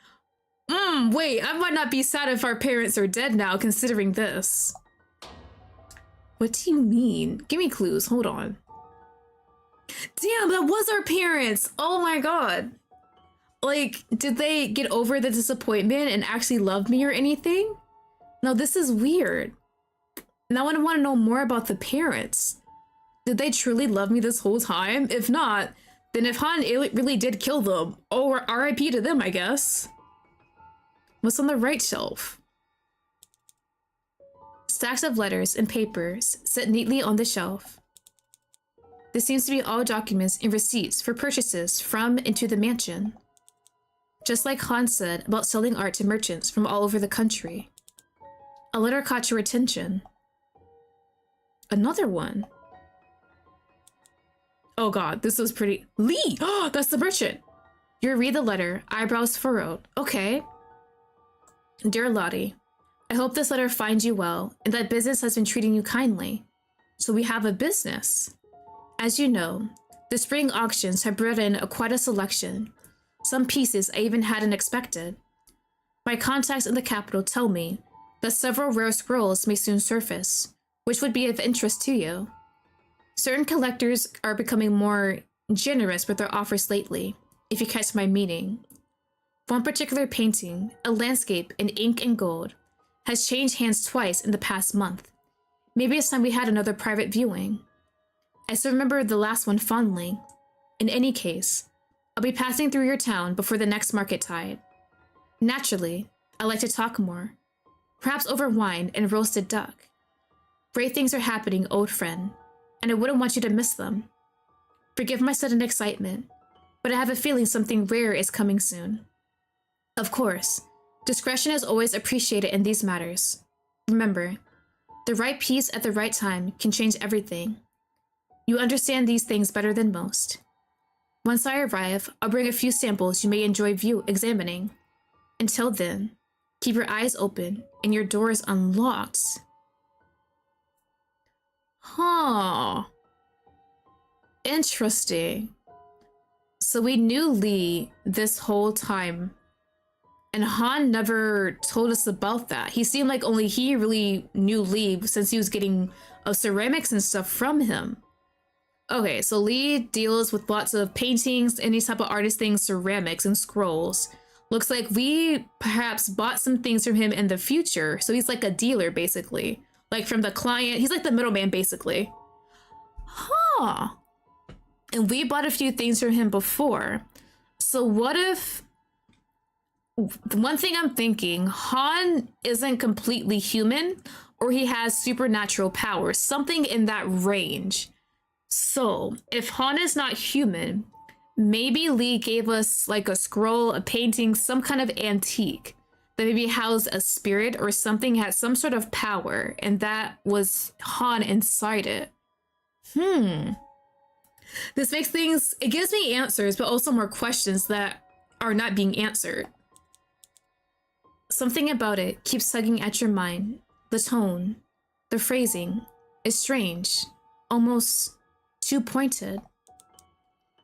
Speaker 1: Wait, I might not be sad if our parents are dead now, considering this. What do you mean? Give me clues, hold on. Damn, that was our parents! Oh my god. Like, did they get over the disappointment and actually love me or anything? No, this is weird. Now I want to know more about the parents. Did they truly love me this whole time? If not, Then if Han really did kill them, oh, RIP to them, I guess. What's on the right shelf? Stacks of letters and papers set neatly on the shelf. This seems to be all documents and receipts for purchases from and to the mansion. Just like Han said about selling art to merchants from all over the country. A letter caught your attention. Another one. Oh god, this was pretty. Lee! Oh, that's the merchant! You read the letter, eyebrows furrowed. Okay. Dear Lottie, I hope this letter finds you well and that business has been treating you kindly. So we have a business. As you know, the spring auctions have brought in quite a selection. Some pieces I even hadn't expected. My contacts in the capital tell me that several rare scrolls may soon surface, which would be of interest to you. Certain collectors are becoming more generous with their offers lately, if you catch my meaning. One particular painting, a landscape in ink and gold, has changed hands twice in the past month. Maybe it's time we had another private viewing. I still remember the last one fondly. In any case, I'll be passing through your town before the next market tide. Naturally, I like to talk more. Perhaps over wine and roasted duck. Great things are happening, old friend, and I wouldn't want you to miss them. Forgive my sudden excitement, but I have a feeling something rare is coming soon. Of course, discretion is always appreciated in these matters. Remember, the right piece at the right time can change everything. You understand these things better than most. Once I arrive, I'll bring a few samples you may enjoy examining. Until then, keep your eyes open and your doors unlocked. Huh. Interesting. So we knew Lee this whole time, and Han never told us about that. He seemed like only he really knew Lee since he was getting ceramics and stuff from him. Okay, so Lee deals with lots of paintings, any type of artist things, ceramics, and scrolls. Looks like we perhaps bought some things from him in the future. So he's like a dealer, basically. Like from the client. He's like the middleman, basically. Huh. And we bought a few things from him before. So what if... One thing I'm thinking, Han isn't completely human, or he has supernatural powers. Something in that range. So, if Han is not human, maybe Lee gave us like a scroll, a painting, some kind of antique that maybe housed a spirit or something, had some sort of power, and that was Han inside it. This makes things, it gives me answers, but also more questions that are not being answered. Something about it keeps tugging at your mind. The tone, the phrasing is strange, almost too pointed.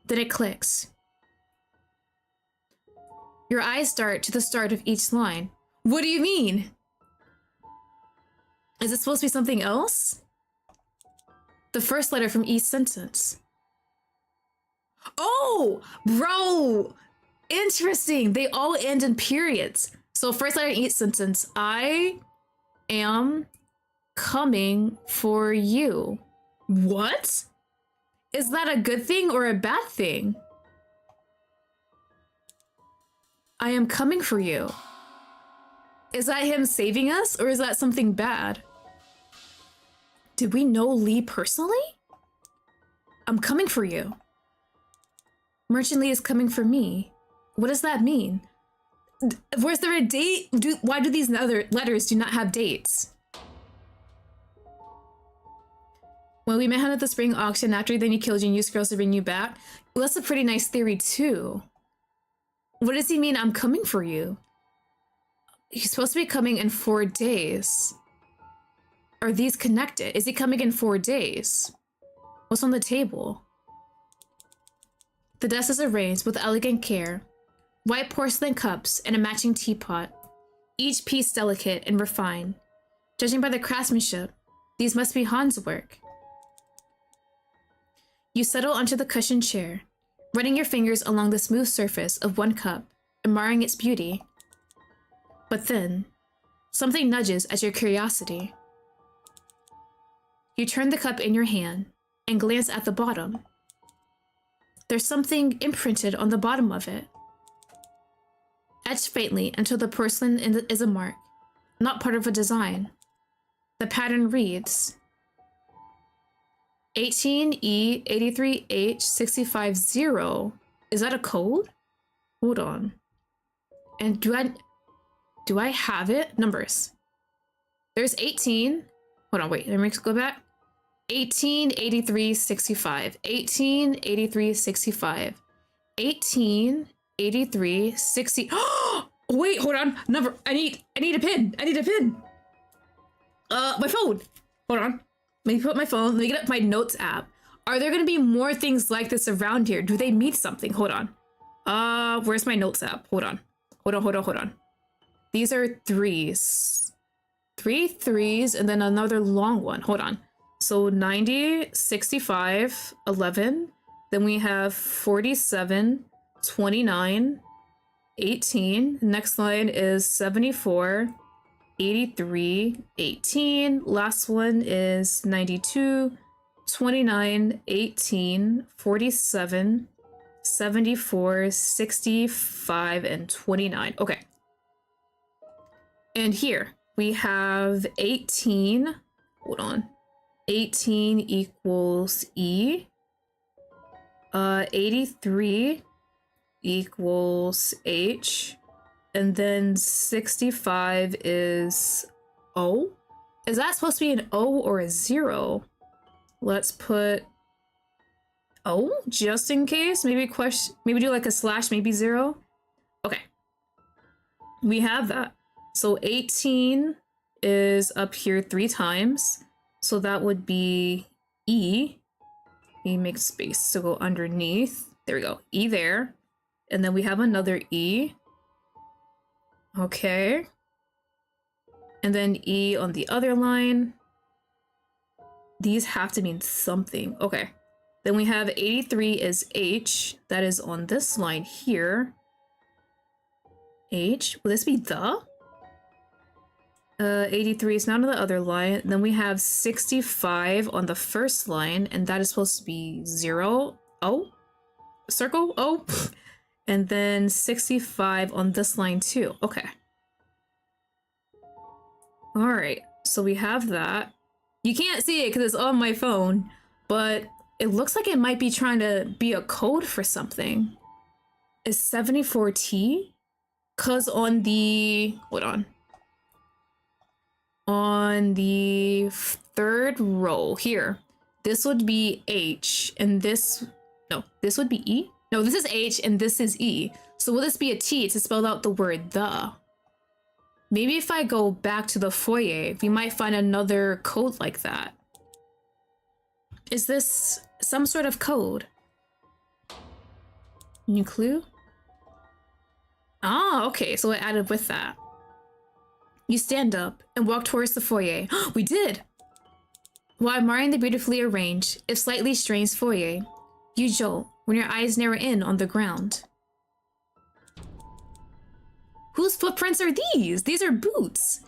Speaker 1: Then it clicks. Your eyes dart to the start of each line. What do you mean? Is it supposed to be something else? The first letter from each sentence. Oh, bro! Interesting. They all end in periods. So first letter in each sentence. I am coming for you. What? Is that a good thing or a bad thing? I am coming for you. Is that him saving us, or is that something bad? Did we know Lee personally? I'm coming for you. Merchant Lee is coming for me. What does that mean? Was there a date? Why do these other letters do not have dates? When we met him at the spring auction, after then he killed you and used girls to bring you back. Well, that's a pretty nice theory too. What does he mean, I'm coming for you? He's supposed to be coming in 4 days. Are these connected? Is he coming in 4 days? What's on the table? The desk is arranged with elegant care. White porcelain cups and a matching teapot. Each piece delicate and refined. Judging by the craftsmanship, these must be Han's work. You settle onto the cushioned chair, running your fingers along the smooth surface of one cup, admiring its beauty. But then, something nudges at your curiosity. You turn the cup in your hand and glance at the bottom. There's something imprinted on the bottom of it. Etched faintly until the porcelain is a mark, not part of a design. The pattern reads 18E83H650. Is that a code? Hold on. And do I have it? Numbers. There's 18. Hold on, wait. Let me go back. 188365. 188365. 188360. Oh, wait, hold on. Number. I need a pin. I need a pin. My phone. Hold on. Let me put my phone. Let me get up my notes app. Are there gonna be more things like this around here? Do they mean something? Hold on. Where's my notes app? Hold on. Hold on. These are threes. 3 threes and then another long one. Hold on. So 90, 65, 11. Then we have 47, 29, 18. Next line is 74, 83, 18. Last one is 92, 29, 18, 47, 74, 65, and 29. Okay. And here we have 18. Hold on. 18 equals E. 83 equals H. And then 65 is O. Is that supposed to be an O or a 0? Let's put O just in case. Maybe do like a slash, maybe 0. Okay. We have that. So 18 is up here 3 times. So that would be E. We make space to go underneath. There we go. E there. And then we have another E. Okay. And then E on the other line. These have to mean something. Okay. Then we have 83 is H. That is on this line here. H. Will this be the? 83 is not on the other line. Then we have 65 on the first line, and that is supposed to be 0. O? Circle? O? And then 65 on this line too. Okay. Alright, so we have that. You can't see it because it's on my phone, but it looks like it might be trying to be a code for something. Is 74T? Because on the... Hold on. On the third row here, this would be H, and this would be E? No, this is H, and this is E. So will this be a T to spell out the word the? Maybe if I go back to the foyer, we might find another code like that. Is this some sort of code? New clue? Ah, okay, so it added with that. You stand up and walk towards the foyer. We did! While admiring the beautifully arranged, if slightly strange foyer, you jolt when your eyes narrow in on the ground. Whose footprints are these? These are boots.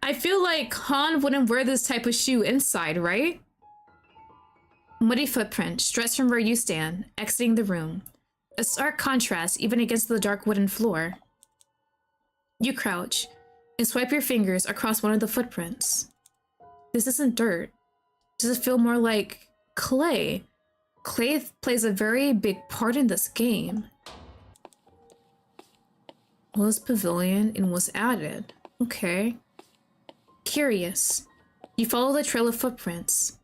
Speaker 1: I feel like Han wouldn't wear this type of shoe inside, right? Muddy footprint stretched from where you stand, exiting the room. A stark contrast even against the dark wooden floor. You crouch and swipe your fingers across one of the footprints. This isn't dirt. Does it feel more like clay? Clay plays a very big part in this game. Was pavilion and was added. Okay. Curious. You follow the trail of footprints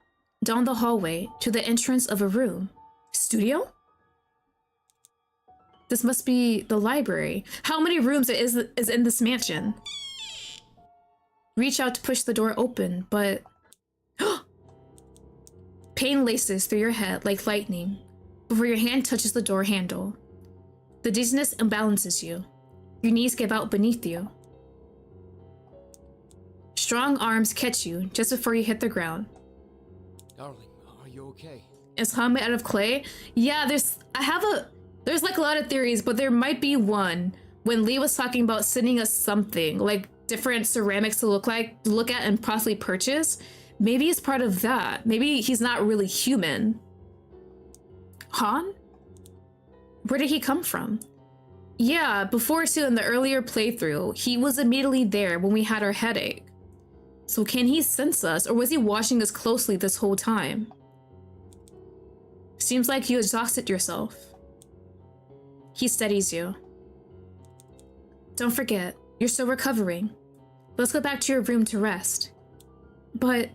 Speaker 1: down the hallway to the entrance of a room. Studio? This must be the library. How many rooms is in this mansion? Reach out to push the door open, but... Pain laces through your head like lightning before your hand touches the door handle. The dizziness imbalances you. Your knees give out beneath you. Strong arms catch you just before you hit the ground.
Speaker 2: Darling, are you okay?
Speaker 1: Is Han made out of clay? Yeah, there's like a lot of theories, but there might be one when Lee was talking about sending us something, like different ceramics to look at and possibly purchase. Maybe it's part of that. Maybe he's not really human. Han? Where did he come from? Yeah, before too, in the earlier playthrough, he was immediately there when we had our headache. So can he sense us, or was he watching us closely this whole time? Seems like you exhausted yourself. He steadies you. Don't forget, you're still recovering. Let's go back to your room to rest. But...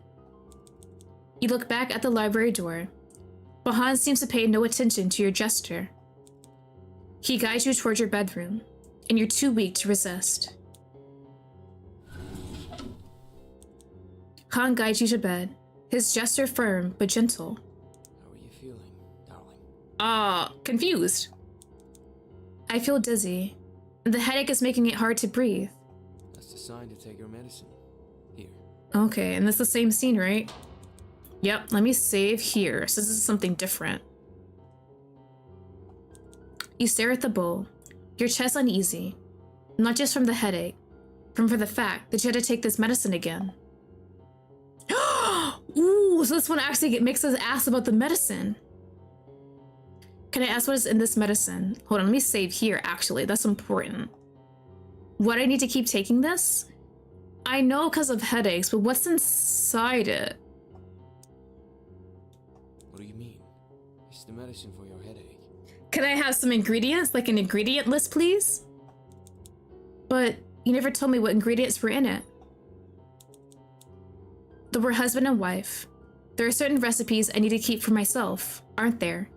Speaker 1: You look back at the library door, but Hans seems to pay no attention to your gesture. He guides you towards your bedroom, and you're too weak to resist. Han guides you to bed, his gesture firm but gentle.
Speaker 2: How are you feeling, darling?
Speaker 1: Confused. I feel dizzy, and the headache is making it hard to breathe.
Speaker 2: That's the sign to take your medicine. Here.
Speaker 1: Okay, and that's the same scene, right? Yep, let me save here, so this is something different. You stare at the bowl, your chest uneasy, not just from the headache, but from the fact that you had to take this medicine again. Ooh, so this one actually makes us ask about the medicine. Can I ask what is in this medicine? Hold on, let me save here, actually. That's important. What, I need to keep taking this? I know because of headaches, but what's inside it?
Speaker 2: What do you mean? It's the medicine for your headache.
Speaker 1: Can I have some ingredients, like an ingredient list, please? But you never told me what ingredients were in it. There were husband and wife. There are certain recipes I need to keep for myself, aren't there?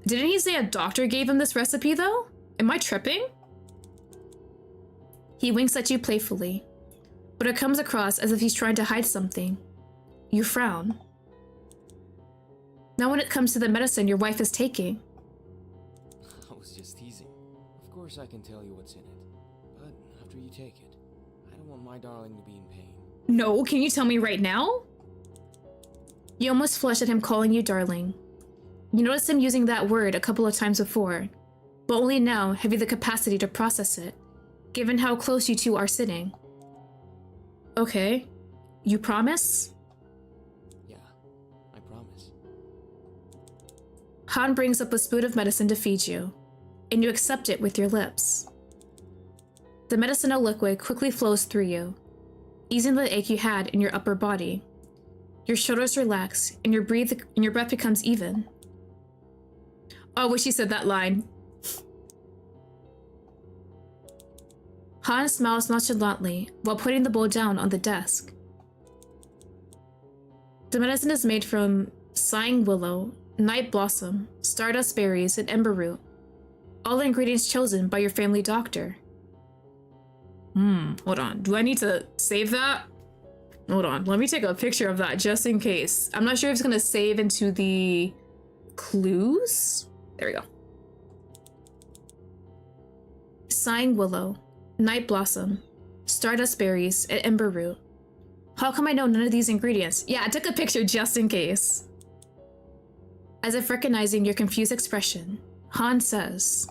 Speaker 1: Didn't he say a doctor gave him this recipe, though? Am I tripping? He winks at you playfully, but it comes across as if he's trying to hide something. You frown. Now when it comes to the medicine your wife is taking.
Speaker 2: I was just teasing. Of course I can tell you what's in it. But after you take it, I don't want my darling to be in pain.
Speaker 1: No, can you tell me right now? You almost flush at him calling you darling. You notice him using that word a couple of times before, but only now have you the capacity to process it, given how close you two are sitting. Okay, you promise?
Speaker 2: Yeah, I promise.
Speaker 1: Han brings up a spoon of medicine to feed you, and you accept it with your lips. The medicinal liquid quickly flows through you, easing the ache you had in your upper body. Your shoulders relax, and your breath becomes even. Oh, I wish he said that line. Han smiles nonchalantly while putting the bowl down on the desk. The medicine is made from sighing willow, night blossom, stardust berries, and ember root. All the ingredients chosen by your family doctor. Hold on. Do I need to save that? Hold on. Let me take a picture of that just in case. I'm not sure if it's going to save into the clues. There we go. Sighing willow, night blossom, stardust berries, and ember root. How come I know none of these ingredients? Yeah, I took a picture just in case. As if recognizing your confused expression, Han says,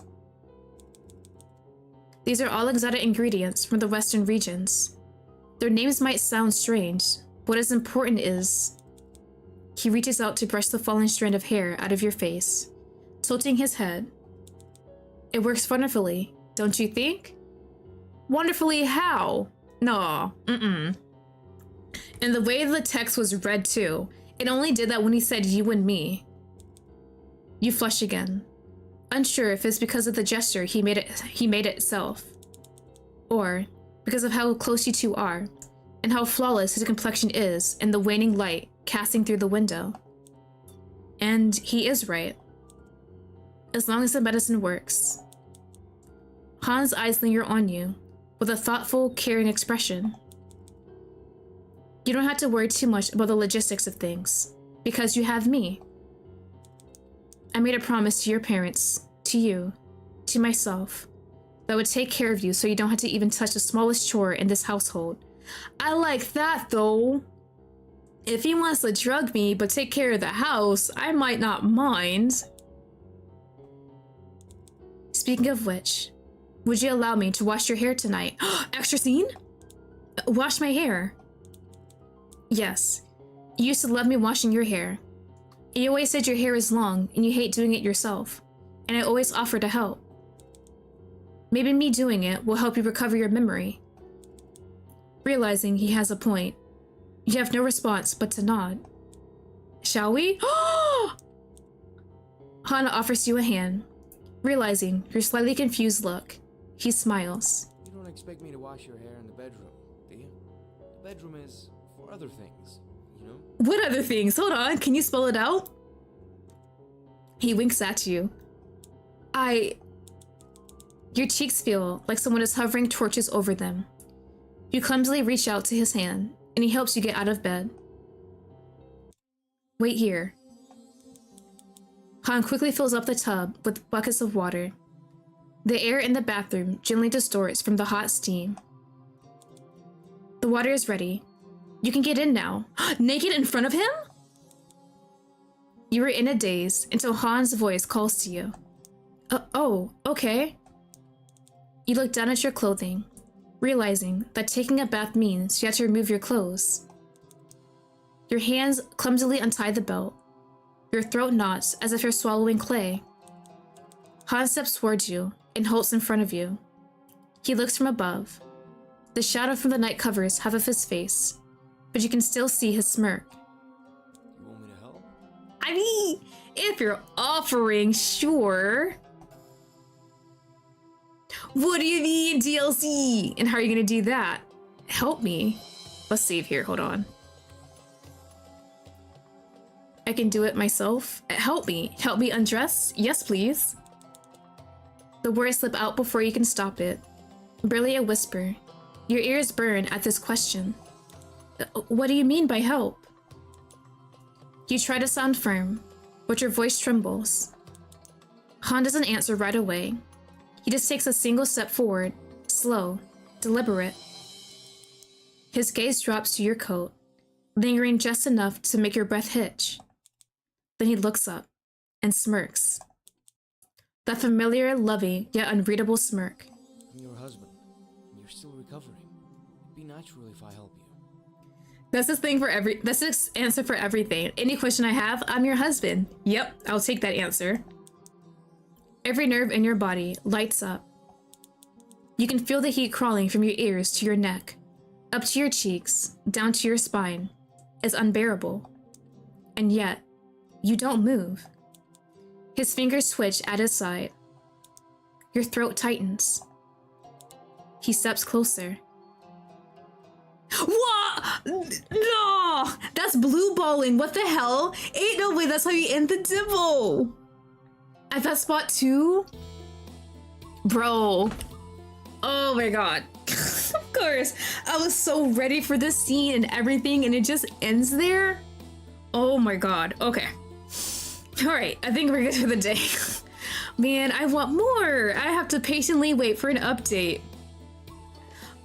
Speaker 1: "These are all exotic ingredients from the western regions. Their names might sound strange, but what is important is..." He reaches out to brush the fallen strand of hair out of your face, tilting his head. "It works wonderfully, don't you think?" Wonderfully how? No, And the way the text was read too, it only did that when he said you and me. You flush again, unsure if it's because of the gesture he made it itself, or because of how close you two are, and how flawless his complexion is in the waning light casting through the window. And he is right. As long as the medicine works. Han's eyes linger on you, with a thoughtful, caring expression. You don't have to worry too much about the logistics of things, because you have me. I made a promise to your parents, to you, to myself, that I would take care of you so you don't have to even touch the smallest chore in this household. I like that, though. If he wants to drug me but take care of the house, I might not mind. Speaking of which, would you allow me to wash your hair tonight? Extra scene? Wash my hair. Yes, you used to love me washing your hair. You always said your hair is long and you hate doing it yourself. and I always offer to help. Maybe me doing it will help you recover your memory. Realizing he has a point, you have no response but to nod. Shall we? Han offers you a hand. Realizing your slightly confused look, he smiles.
Speaker 2: You don't expect me to wash your hair in the bedroom, do you? The bedroom is for other things, you know?
Speaker 1: What other things? Hold on, can you spell it out? He winks at you. Your cheeks feel like someone is hovering torches over them. You clumsily reach out to his hand, and he helps you get out of bed. Wait here. Han quickly fills up the tub with buckets of water. The air in the bathroom gently distorts from the hot steam. The water is ready. You can get in now. Naked in front of him? You were in a daze until Han's voice calls to you. Oh, okay. You look down at your clothing, realizing that taking a bath means you have to remove your clothes. Your hands clumsily untie the belt. Your throat knots as if you're swallowing clay. Han steps towards you and halts in front of you. He looks from above. The shadow from the night covers half of his face, but you can still see his smirk.
Speaker 2: You want me to help?
Speaker 1: I mean, if you're offering, sure. What do you need, DLC? And how are you gonna do that? Help me. Let's save here, hold on. I can do it myself. Help me. Help me undress? Yes, please. The words slip out before you can stop it. Barely a whisper. Your ears burn at this question. What do you mean by help? You try to sound firm, but your voice trembles. Han doesn't answer right away. He just takes a single step forward, slow, deliberate. His gaze drops to your coat, lingering just enough to make your breath hitch. Then he looks up and smirks. That familiar, loving, yet unreadable smirk.
Speaker 2: I'm your husband, and you're still recovering. It'd be natural if I help you.
Speaker 1: That's his answer for everything. Any question I have, I'm your husband. Yep, I'll take that answer. Every nerve in your body lights up. You can feel the heat crawling from your ears to your neck, up to your cheeks, down to your spine. It's unbearable. And yet, you don't move. His fingers twitch at his side. Your throat tightens. He steps closer. What? No! That's blue balling. What the hell? Ain't no way that's how you end the dimple. At that spot too? Bro. Oh my god. Of course. I was so ready for this scene and everything, and it just ends there? Oh my god. Okay. Alright, I think we're good for the day. Man, I want more. I have to patiently wait for an update.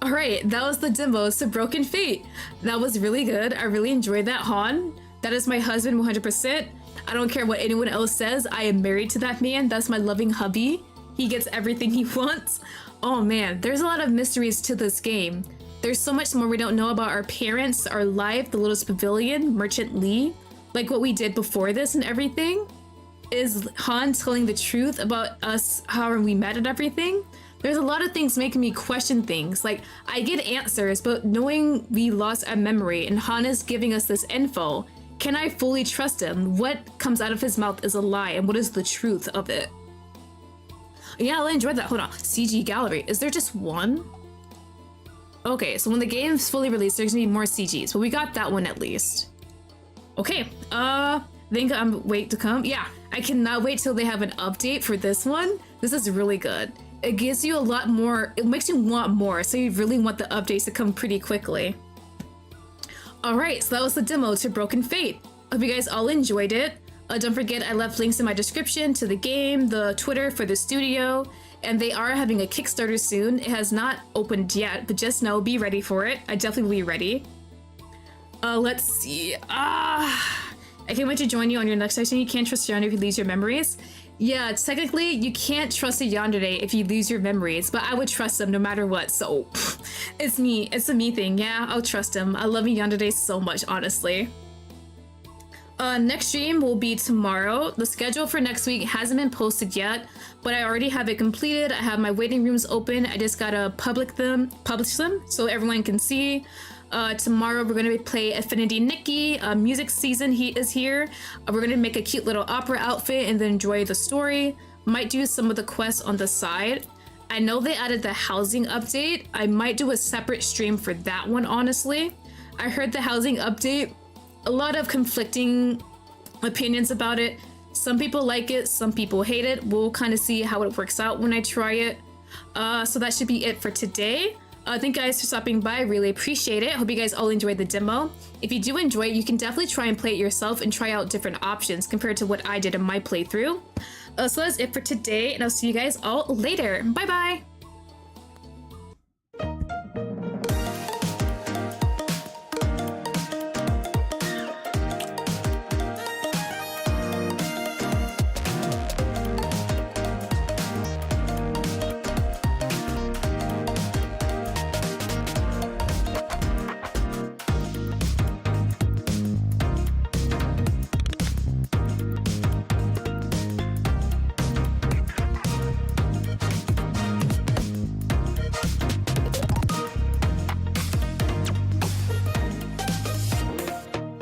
Speaker 1: Alright, that was the demos to Broken Fate. That was really good. I really enjoyed that, Han. That is my husband 100%. I don't care what anyone else says. I am married to that man. That's my loving hubby. He gets everything he wants. Oh man, there's a lot of mysteries to this game. There's so much more we don't know about our parents, our life, the Lotus Pavilion, Merchant Lee, like what we did before this and everything. Is Han telling the truth about us, how we met and everything? There's a lot of things making me question things. Like, I get answers, but knowing we lost a memory and Han is giving us this info, can I fully trust him? What comes out of his mouth is a lie, and what is the truth of it? Yeah, I enjoyed that. Hold on. CG gallery. Is there just one? Okay, so when the game's fully released, there's gonna be more CGs, but we got that one at least. Okay, think I'm wait to come. Yeah, I cannot wait till they have an update for this one. This is really good. It gives you a lot more, it makes you want more, so you really want the updates to come pretty quickly. Alright, so that was the demo to Broken Fate. Hope you guys all enjoyed it. Don't forget I left links in my description to the game, the Twitter for the studio, and they are having a Kickstarter soon. It has not opened yet, but just know, be ready for it. I definitely will be ready. Let's see. I can't wait to join you on your next session. You can't trust Yandere if you lose your memories. Yeah, technically, you can't trust a Yandere if you lose your memories, but I would trust them no matter what, so it's me. It's a me thing. Yeah, I'll trust him. I love Yandere so much, honestly. Next stream will be tomorrow. The schedule for next week hasn't been posted yet, but I already have it completed. I have my waiting rooms open. I just gotta publish them so everyone can see. Tomorrow we're gonna play Affinity Nikki. Music season is here. We're gonna make a cute little opera outfit and then enjoy the story. Might do some of the quests on the side. I know they added the housing update. I might do a separate stream for that one, honestly. I heard the housing update, a lot of conflicting opinions about it. Some people like it, some people hate it. We'll kind of see how it works out when I try it. So that should be it for today. Thank you guys for stopping by. I really appreciate it. Hope you guys all enjoyed the demo. If you do enjoy it, you can definitely try and play it yourself and try out different options compared to what I did in my playthrough. So that's it for today, and I'll see you guys all later. Bye bye!